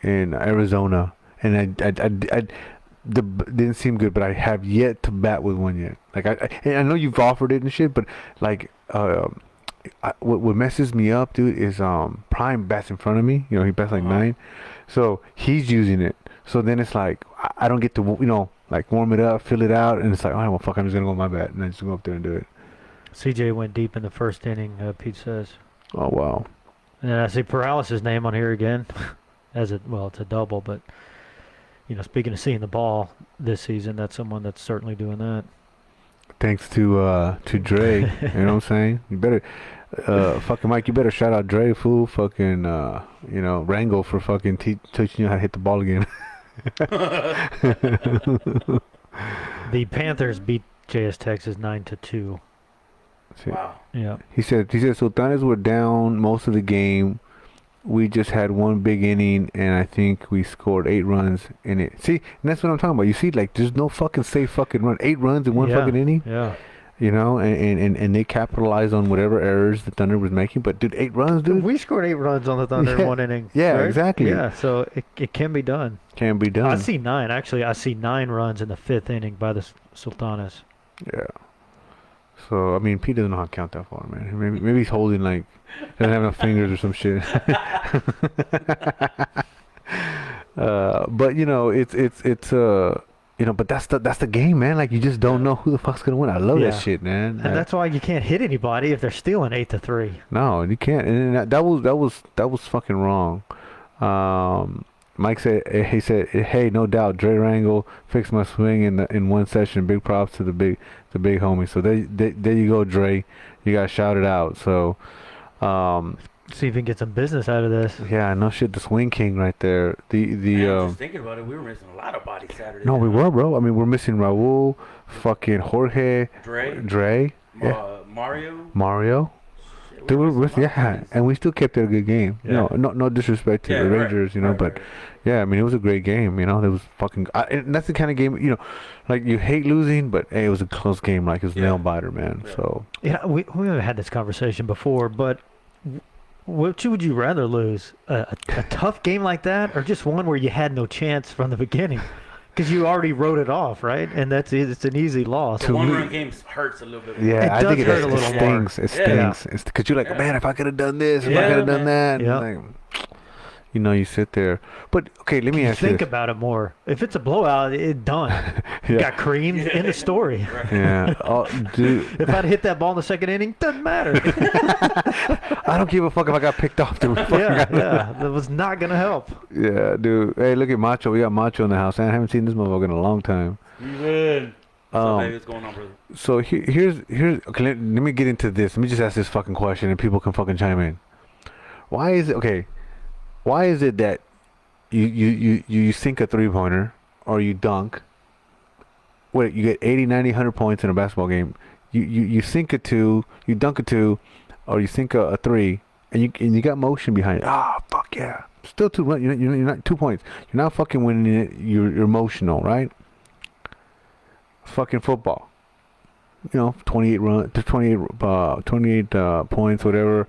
in Arizona, and I didn't seem good, but I have yet to bat with one yet. Like I know you've offered it and shit, but like what messes me up, dude, is Prime bats in front of me. He bats like 9, so he's using it. So then it's like I don't get to warm it up, fill it out, and it's like, all right, well, fuck, I'm just gonna go with my bat, and I just go up there and do it. CJ went deep in the first inning, Pete says. Oh, wow. And then I see Paralysis' name on here again. It's a double, but, speaking of seeing the ball this season, that's someone that's certainly doing that. Thanks to Dre, you know what I'm saying? You better, fucking Mike, you better shout out Dre, fool, fucking, Rango for fucking teaching you how to hit the ball again. The Panthers beat JS Texas 9-2. Wow. Yeah. He said Sultanas were down most of the game. We just had one big inning, and I think we scored 8 runs in it. See, and that's what I'm talking about. You see, like, there's no fucking safe fucking run. 8 runs in one fucking inning. Yeah. And they capitalized on whatever errors the Thunder was making. But, dude, 8 runs, dude. We scored 8 runs on the Thunder in one inning. Yeah, right? exactly. Yeah, so it can be done. Can be done. I see 9. Actually, I see 9 runs in the 5th inning by the Sultanas. Yeah. So, I mean, Pete doesn't know how to count that far, man. Maybe he's holding, like, doesn't have enough fingers or some shit. But, but that's the game, man. Like, you just don't know who the fuck's going to win. I love that shit, man. And that's why you can't hit anybody if they're stealing 8-3. No, you can't. And that was fucking wrong. Mike said, hey, no doubt, Dre Rangle fixed my swing in one session. Big props to the big homie. So there you go, Dre. You got shouted out. So, see if we can get some business out of this. Yeah, no shit. The swing king right there. Just thinking about it, we were missing a lot of bodies Saturday. No, we were, bro. I mean, we're missing Raul, fucking Jorge, Dre, Mario. Dude, and we still kept it a good game. Yeah. No disrespect to the Rangers, but yeah, I mean, it was a great game. It was fucking. And that's the kind of game, like you hate losing, but hey, it was a close game. Like it was nail biter, man. Yeah. So we haven't had this conversation before, but which would you rather lose? A tough game like that, or just one where you had no chance from the beginning? Because you already wrote it off, right? And it's an easy loss. The one-run game hurts a little bit more. Yeah, I think it hurt a little more. It stings. It's because you're like, man, if I could have done this, if I could have done that. Yeah. Like, you sit there. But okay, let me You ask you think this. about it more. If it's a blowout, it's done. Yeah. Got creamed in the story. Yeah. Oh, dude. If I'd hit that ball in the second inning, doesn't matter. I don't give a fuck if I got picked off. Dude. yeah, that was not gonna help. Yeah, dude. Hey, look at Macho. We got Macho in the house. I haven't seen this motherfucker in a long time. Even. So, hey, what's going on, brother? So here's okay. Let me get into this. Let me just ask this fucking question, and people can fucking chime in. Why is it okay? Why is it that you sink a 3-pointer or you dunk? Wait, you get 80, 90, 100 points in a basketball game. You sink a 2, you dunk a 2, or you sink a 3, and you got motion behind it. Ah, fuck yeah! Still 2. You're not 2 points. You're not fucking winning it. You're emotional, right? Fucking football. 28 points, whatever.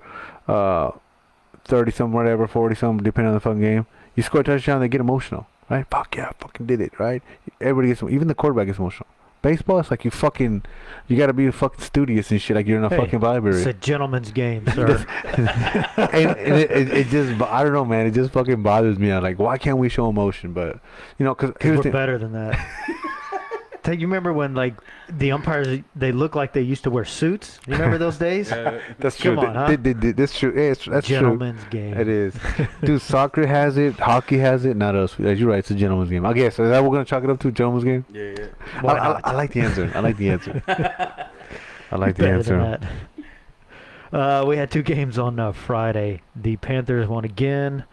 30 something, whatever, 40 something, depending on the fucking game. You score a touchdown, they get emotional, right? Fuck yeah, I fucking did it, right? Everybody gets, even the quarterback gets emotional. Baseball, it's like you gotta be fucking studious and shit, like you're in a fucking library. It's a gentleman's game, sir. and it just, I don't know, man, it just fucking bothers me. I'm like, why can't we show emotion? But, because here's we're better than that. You remember when, like, the umpires, they look like they used to wear suits? You remember those days? That's true. Come on, huh? That's true. Yeah, that's Gentleman's true. game. It is. Dude, soccer has it. Hockey has it. Not us. You're right. It's a gentleman's game. I guess. Is that what we're going to chalk it up to? Gentleman's game? Yeah. Why not? I like the answer. I like the answer. Better than that. We had 2 games on Friday. The Panthers won again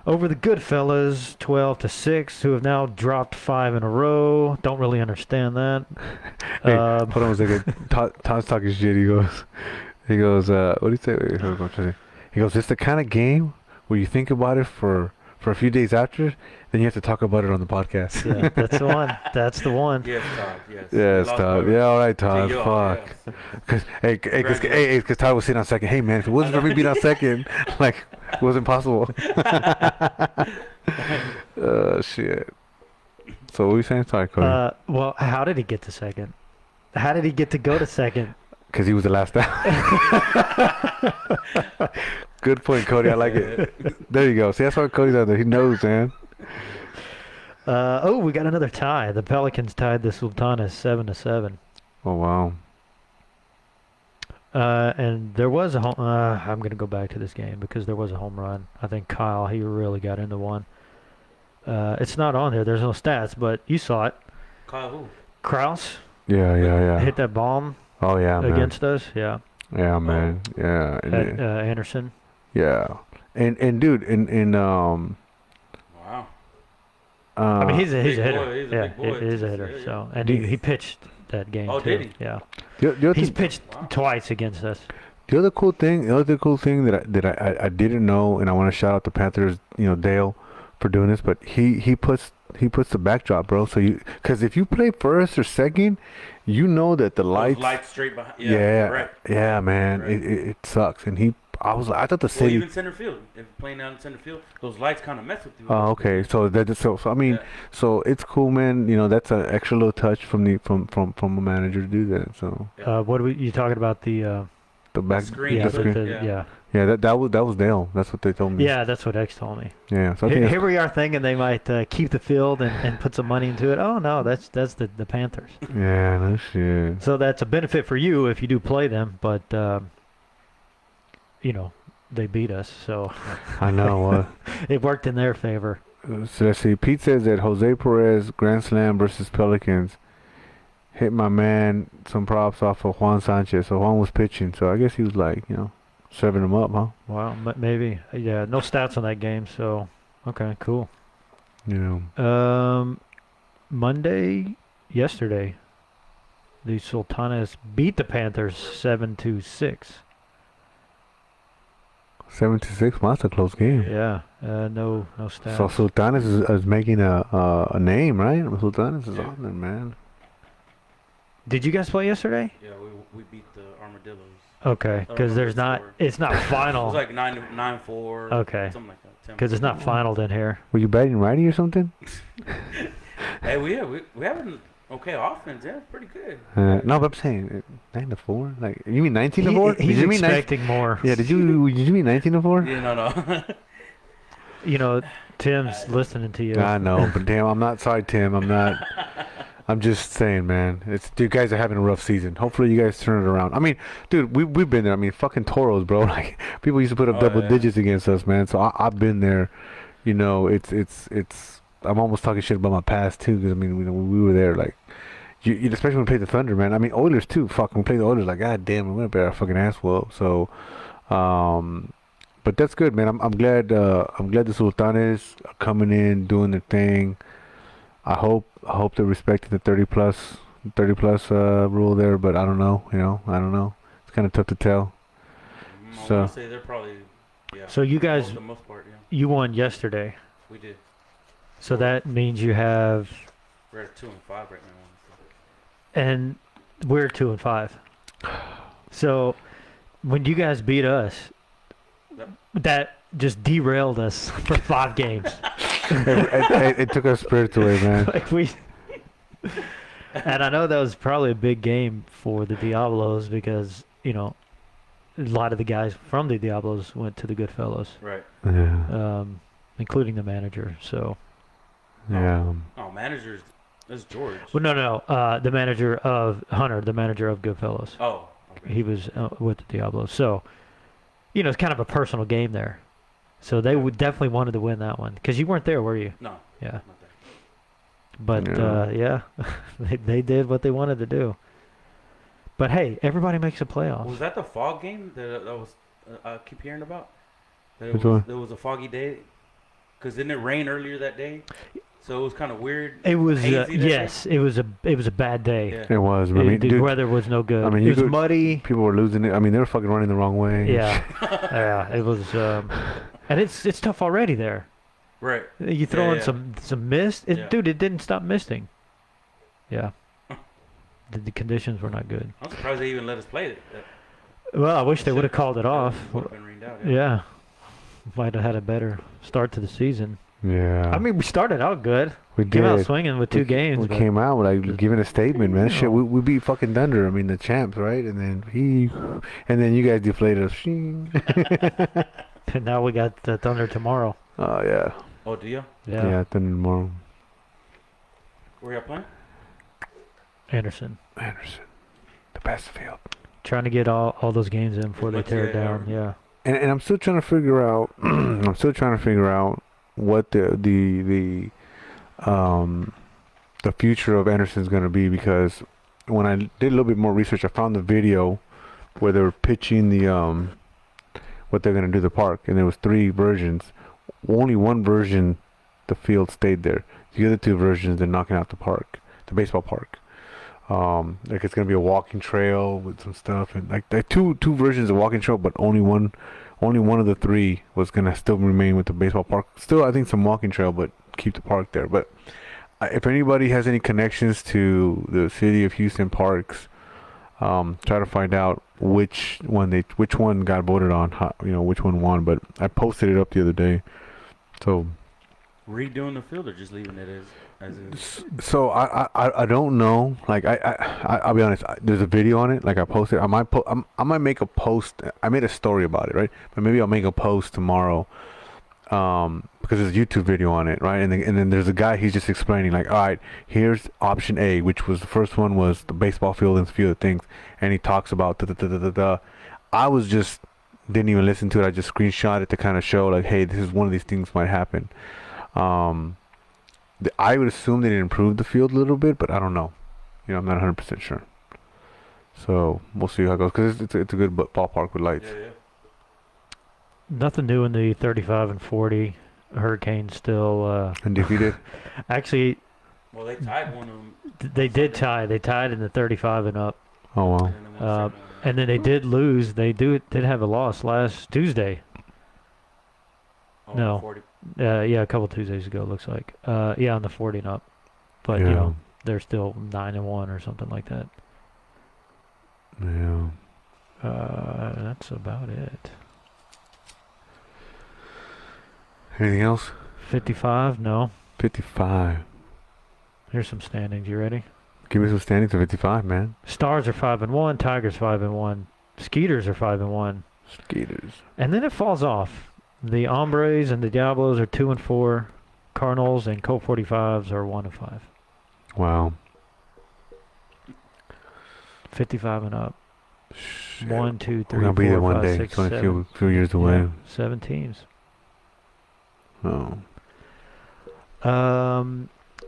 over the Goodfellas, 12-6, who have now dropped 5 in a row. Don't really understand that. Hey, hold on a second. Todd's talking shit. He goes, what do you say? Wait, hold on. He goes, it's the kind of game where you think about it for a few days after, then you have to talk about it on the podcast. Yeah, that's the one. That's the one. Yes, Todd. Yes. Yes, Todd. Yeah, all right, Todd. Fuck. Because Todd was sitting on second. Hey, man, if it wasn't for me being on second, like, it wasn't possible. Shit. So what were you saying? Sorry, Cody. Well, how did he get to second? How did he get to go to second? Because he was the last out. Good point, Cody. I like it. There you go. See, that's why Cody's out there. He knows, man. We got another tie. The Pelicans tied the Sultanas 7-7. Oh, wow. And there was a home. I'm going to go back to this game because there was a home run. I think Kyle, he really got into one. It's not on there. There's no stats, but you saw it. Kyle who? Kraus. Yeah. Hit that bomb. Oh, yeah, man. Against us. Yeah. Yeah, man. Yeah. At Anderson. Yeah. And dude, Wow. I mean, he's a Big hitter. boy, he's a Yeah, big boy. he is a hitter. Yeah. So, and he pitched that game Oh, too. did he? Yeah. He's He's pitched twice against us. the other cool thing that I didn't know, and I want to shout out the Panthers, Dale, for doing this, but he puts the backdrop, bro. So because if you play first or second, you know that the lights. Lights straight behind. Yeah, man. Right. It sucks, and I thought the Well, city. even center field. If playing out in center field, those lights kind of mess with you. Oh, okay. So I mean, so it's cool, man. That's an extra little touch from a manager to do that. So What are you talking about? The back screen. yeah, the screen. yeah. That was Dale. That's what they told me. Yeah, that's what X told me. Yeah. So I think Here we are thinking they might keep the field and put some money into it. Oh no, that's the Panthers. yeah, no shit. So that's a benefit for you if you do play them, but they beat us, so I know. it worked in their favor. So let's see. Pete says that Jose Perez Grand Slam versus Pelicans hit my man some props off of Juan Sanchez. So Juan was pitching, so I guess he was like, serving him up, huh? Wow, maybe. Yeah, no stats on that game, so okay, cool. Yesterday, the Sultanas beat the Panthers 7-6. 7-6. Well, that's a close game. Yeah, no stats. So Sultanas is making a name, right? Sultanas is on there, man. Did you guys play yesterday? Yeah, we beat the Armadillos. Okay, because it's not final. It was like 9-4. Okay. Something like that. Because it's not finaled in here. Were you batting righty or something? Hey, we have an okay offense. Yeah, pretty good. No, but I'm saying 9-4. Like, you mean 19-4? He's Did you mean expecting more. Yeah. Did you mean 19-4? Yeah, no. You know, Tim's listening to you. I know, but damn, I'm not sorry, Tim. I'm not. I'm just saying, man. You guys are having a rough season. Hopefully, you guys turn it around. I mean, dude, we've been there. I mean, fucking Toros, bro. Like people used to put up double digits against us, man. So I've been there. You know, it's. I'm almost talking shit about my past too, because I mean, we were there. Like, you especially when we played the Thunder, man. I mean, Oilers too. Fucking, we played the Oilers. Like, god damn, we went up there, our fucking ass whoop. So, but that's good, man. I'm glad. I'm glad the Sultanes are coming in, doing their thing. I hope they're respecting the 30 plus rule there, but I don't know. You know, I don't know. It's kind of tough to tell. I So want to say they're probably. Yeah. So you guys, for the most part, yeah. you won yesterday. We did. So that means you have, We're at 2-5 right now. and we're 2-5. So when you guys beat us, Yep. that just derailed us for 5 games. it took our spirits away, man. Like and I know that was probably a big game for the Diablos because, you know, a lot of the guys from the Diablos went to the Goodfellas, Right. Yeah. including the manager. So, Yeah. Oh, managers. That's George. well, no, the manager of Hunter, the manager of Goodfellas, Oh. Okay. he was with the Diablos. So, you know, it's kind of a personal game there. So they would definitely wanted to win that one because you weren't there, were you? No. Yeah. Not that. But yeah, they did what they wanted to do. But hey, everybody makes a playoff. Was that the fog game that was I keep hearing about? That Which one? There was a foggy day. Because didn't it rain earlier that day? So it was kind of weird. It was hazy that yes, it was a bad day. Yeah. It was. I mean, The dude, weather was no good. I mean, it you was could- muddy. people were losing it. I mean, they were fucking running the wrong way. Yeah, yeah. It was, and it's tough already there. Right. You throw in yeah. some mist, Yeah. dude. It didn't stop misting. Yeah, the conditions were not good. I'm surprised they even let us play it. Well, I wish they would have called it off. Would have been rained out. Yeah, might have had a better start to the season. Yeah. I mean, we started out good. we Came out did. swinging with 2 games. We but- came out like giving a statement, man. Shit, we beat fucking Thunder. I mean, the champs, right? And then you guys deflated us. Shing. And now we got the Thunder tomorrow. Oh yeah. Oh, do you? Yeah. Thunder tomorrow. Where y'all playing? Anderson. Anderson, the best field. Trying to get all those games in before they But tear it yeah, down. Yeah. And I'm still trying to figure out. I'm still trying to figure out what the future of Anderson is going to be, because when I did a little bit more research, I found the video where they were pitching the what they're going to do the park, and there was 3 versions. Only one version, the field stayed there. The other 2 versions, they're knocking out the park, the baseball park. Like it's going to be a walking trail with some stuff, and like two versions of walking trail, but only one of the 3 was going to still remain with the baseball park. Still, I think some walking trail, but keep the park there. But if anybody has any connections to the city of Houston parks, try to find out which one got voted on, which one won. But I posted it up the other day. So Redoing the field or just leaving it as is? So I don't know. Like I'll be honest. There's a video on it. Like I posted. I might make a post. I made a story about it, right? But maybe I'll make a post tomorrow. Because there's a YouTube video on it, right? And then there's a guy. He's just explaining, like, all right, here's option A, which was the first one was the baseball field and a few other things, and he talks about da. I was just didn't even listen to it. I just screenshot it to kind of show, like, hey, this is one of these things might happen. I would assume they improved the field a little bit, but I don't know. I'm not 100% sure. So we'll see how it goes, because it's a good ballpark with lights. Yeah. Nothing new in the 35 and 40. Hurricanes still. Undefeated. Actually, Well, they tied one of them. they did tie. They tied in the 35 and up, Oh wow. And then they won the second one. and then they did lose. They did have a loss last Tuesday. Oh, no. 40. Yeah, a couple Tuesdays ago. Looks like. Yeah, on the 40 and up, but Yeah. they're still 9-1 or something like that. Yeah. That's about it. Anything else? 55? No. 55. Here's some standings. You ready? Give me some standings of 55, man. Stars are 5-1. Tigers 5-1. Skeeters are 5-1. Skaters. And then it falls off. The Hombres and the Diablos are 2-4. Cardinals and Colt 45s are 1-5. Wow. 55 and up. Shit. 1, 2, We're 3, gonna be there 4, one 5, day. 6, It's only a 7. few years away. Yeah, 7 teams. Oh.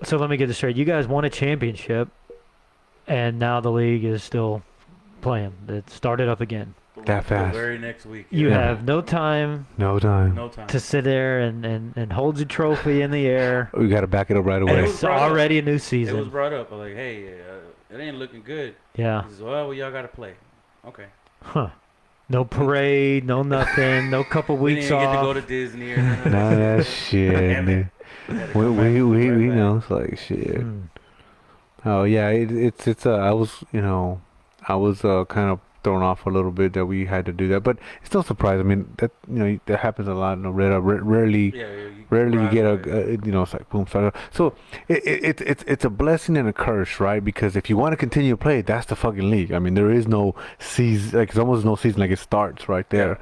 So let me get this straight. You guys won a championship, and now the league is still playing. It started up again. That fast. The very next week. You Yeah. have no time No time. No time. to sit there and hold your trophy in the air. We got to back it up right And away. was it's brought up. already a new It was season. brought up. I'm like, hey, it ain't looking good. Yeah. He says, well, y'all got to play. Okay. Huh. No parade, no nothing, no couple We weeks didn't get to go off. to Disney or none of None of that Damn shit. it. Man. Had to We come back, right back. know it's like shit. Hmm. Oh yeah, it's I was I was kind of thrown off a little bit that we had to do that, but it's no surprise. I mean that that happens a lot. Rarely Yeah, rarely you right get away. it's like boom, start. So it's a blessing and a curse, right? Because if you want to continue to play, that's the fucking league. I mean there is no season, like it's almost no season, like it starts right there.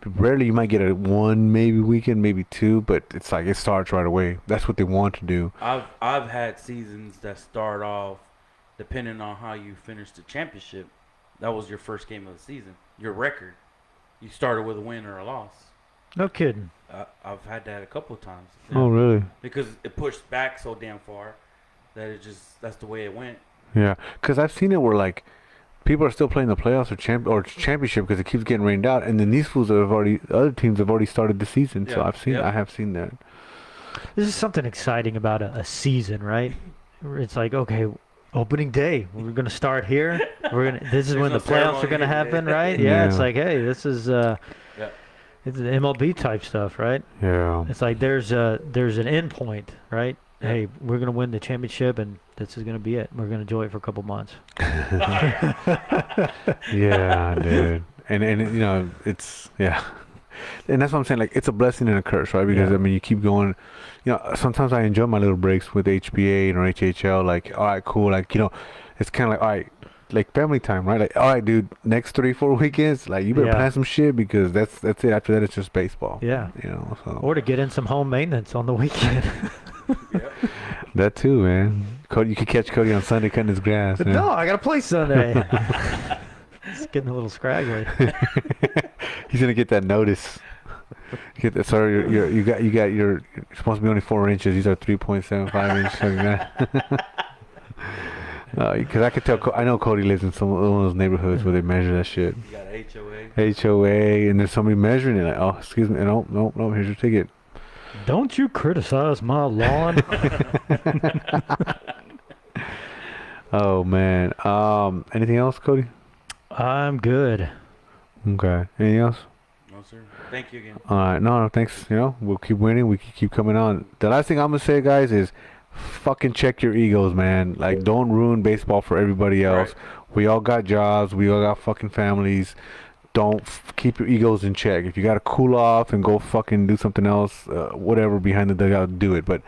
Rarely you might get a one maybe weekend, maybe two, but it's like it starts right away. That's what they want to do. I've had seasons that start off depending on how you finish the championship. That was your first game of the season. Your record. You started with a win or a loss. No kidding. I've had that a couple of times. Oh really? Because it pushed back so damn far that that's the way it went. Yeah, because I've seen it where like people are still playing the playoffs or championship because it keeps getting rained out, and then these fools other teams have already started the season. So Yeah. I have seen that. This is something exciting about a season, right? It's like, okay, opening day. We're gonna start here. This is when no the playoffs are gonna ceremony. happen, right? Yeah. It's Yeah. like, hey, this is it's MLB type stuff, right? Yeah. It's like there's an end point, right? Yeah. Hey, we're gonna win the championship, and this is gonna be it. We're gonna enjoy it for a couple months. Yeah, dude. And it's and that's what I'm saying. Like it's a blessing and a curse, right? Because Yeah. I mean, you keep going. Sometimes I enjoy my little breaks with HBA or HHL. Like, all right, cool. Like, it's kind of like, all right, like family time, right? Like, all right, dude. Next 3-4 weekends, like you better Yeah. plan some shit because that's it. After that, it's just baseball. Yeah. So Or to get in some home maintenance on the weekend. Yep. that too, man. Cody, you could catch Cody on Sunday cutting his grass. But man. no, I gotta play Sunday. It's getting a little scraggly. He's gonna get that notice. Get that. Sorry, you're supposed to be only 4 inches. These are 3.75 inches. Because I could tell. I know Cody lives in one of those neighborhoods where they measure that shit. You got HOA. HOA, and there's somebody measuring it. Like, oh, excuse me. No, here's your ticket. Don't you criticize my lawn. Oh man. Anything else, Cody? I'm good. Okay. Anything else? No, sir. Thank you again. All right. No, thanks. We'll keep winning. We can keep coming on. The last thing I'm gonna say, guys, is fucking check your egos, man. Like, don't ruin baseball for everybody else. Right. We all got jobs. We all got fucking families. Don't keep your egos in check. If you gotta cool off and go fucking do something else, whatever behind the dugout, do it. But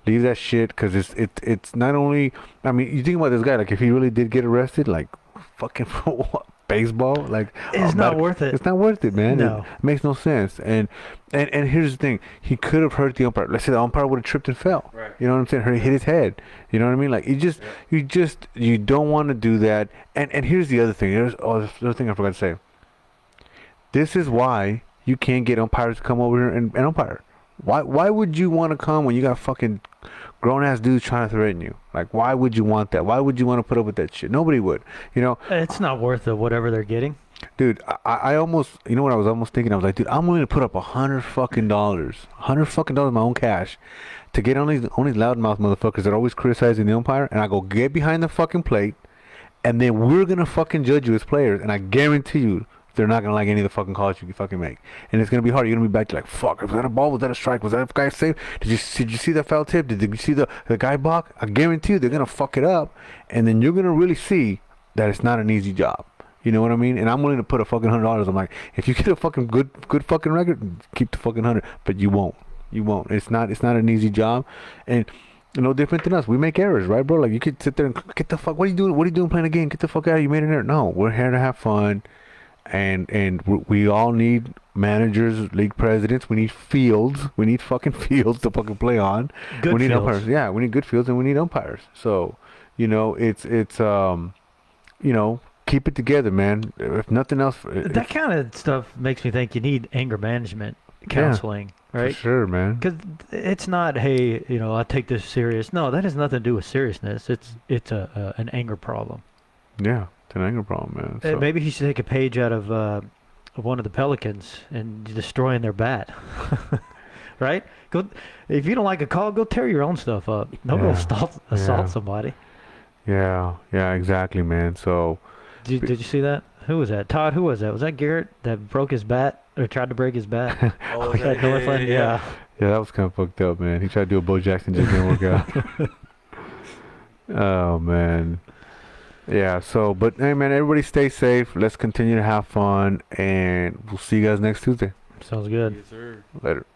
leave that shit, because it's not only. I mean, you think about this guy. Like, if he really did get arrested, like, fucking for what? Baseball, like It's not worth it. It's not worth it, man. No. It makes no sense. And here's the thing: he could have hurt the umpire. Let's say the umpire would have tripped and fell. Right. You know what I'm saying? Hit his head. You know what I mean? Like you don't want to do that. And here's the other thing. There's the other thing I forgot to say. This is why you can't get umpires to come over here and umpire. Why would you want to come when you got fucking grown ass dudes trying to threaten you? Like, why would you want that? Why would you want to put up with that shit? Nobody would. It's not worth it, whatever they're getting. Dude, I almost, what I was almost thinking? I was like, dude, I'm willing to put up $100 fucking my own cash to get on these loudmouth motherfuckers that are always criticizing the umpire, and I go get behind the fucking plate, and then we're gonna fucking judge you as players, and I guarantee you they're not gonna like any of the fucking calls you can fucking make, and it's gonna be hard. You're gonna be back to like, fuck, was that a ball? Was that a strike? Was that a guy safe? Did you see that foul tip? Did you see the guy block? I guarantee you they're gonna fuck it up, and then you're gonna really see that it's not an easy job. You know what I mean? And I'm willing to put a fucking $100. I'm like, if you get a fucking good fucking record, keep the fucking 100. But you won't. It's not an easy job, and no different than us. We make errors, right, bro? Like, you could sit there and get the fuck. What are you doing? What are you doing playing a game? Get the fuck out! You made an error. No, we're here to have fun. we all need managers, league presidents. We need fields. We need fucking fields to fucking play on. Good we need fields. umpires. Yeah, we need good fields and we need umpires. So, it's keep it together, man. If nothing else, That kind of stuff makes me think you need anger management counseling, right? for sure, man. Because it's not, hey, I take this serious. No, that has nothing to do with seriousness. It's an anger problem. Yeah, it's an anger problem, man. So. Maybe he should take a page out of one of the Pelicans and destroying their bat. Right? Go if you don't like a call, go tear your own stuff up. Don't go assault somebody. Yeah, exactly, man. So. Did you see that? Who was that? Todd, who was that? Was that Garrett that broke his bat or tried to break his bat? Oh, At Northland? Yeah. Yeah, that was kind of fucked up, man. He tried to do a Bo Jackson, just didn't work out. Oh, man. Yeah, so, but hey, man, everybody stay safe. Let's continue to have fun, and we'll see you guys next Tuesday. Sounds good. Yes, sir. Later.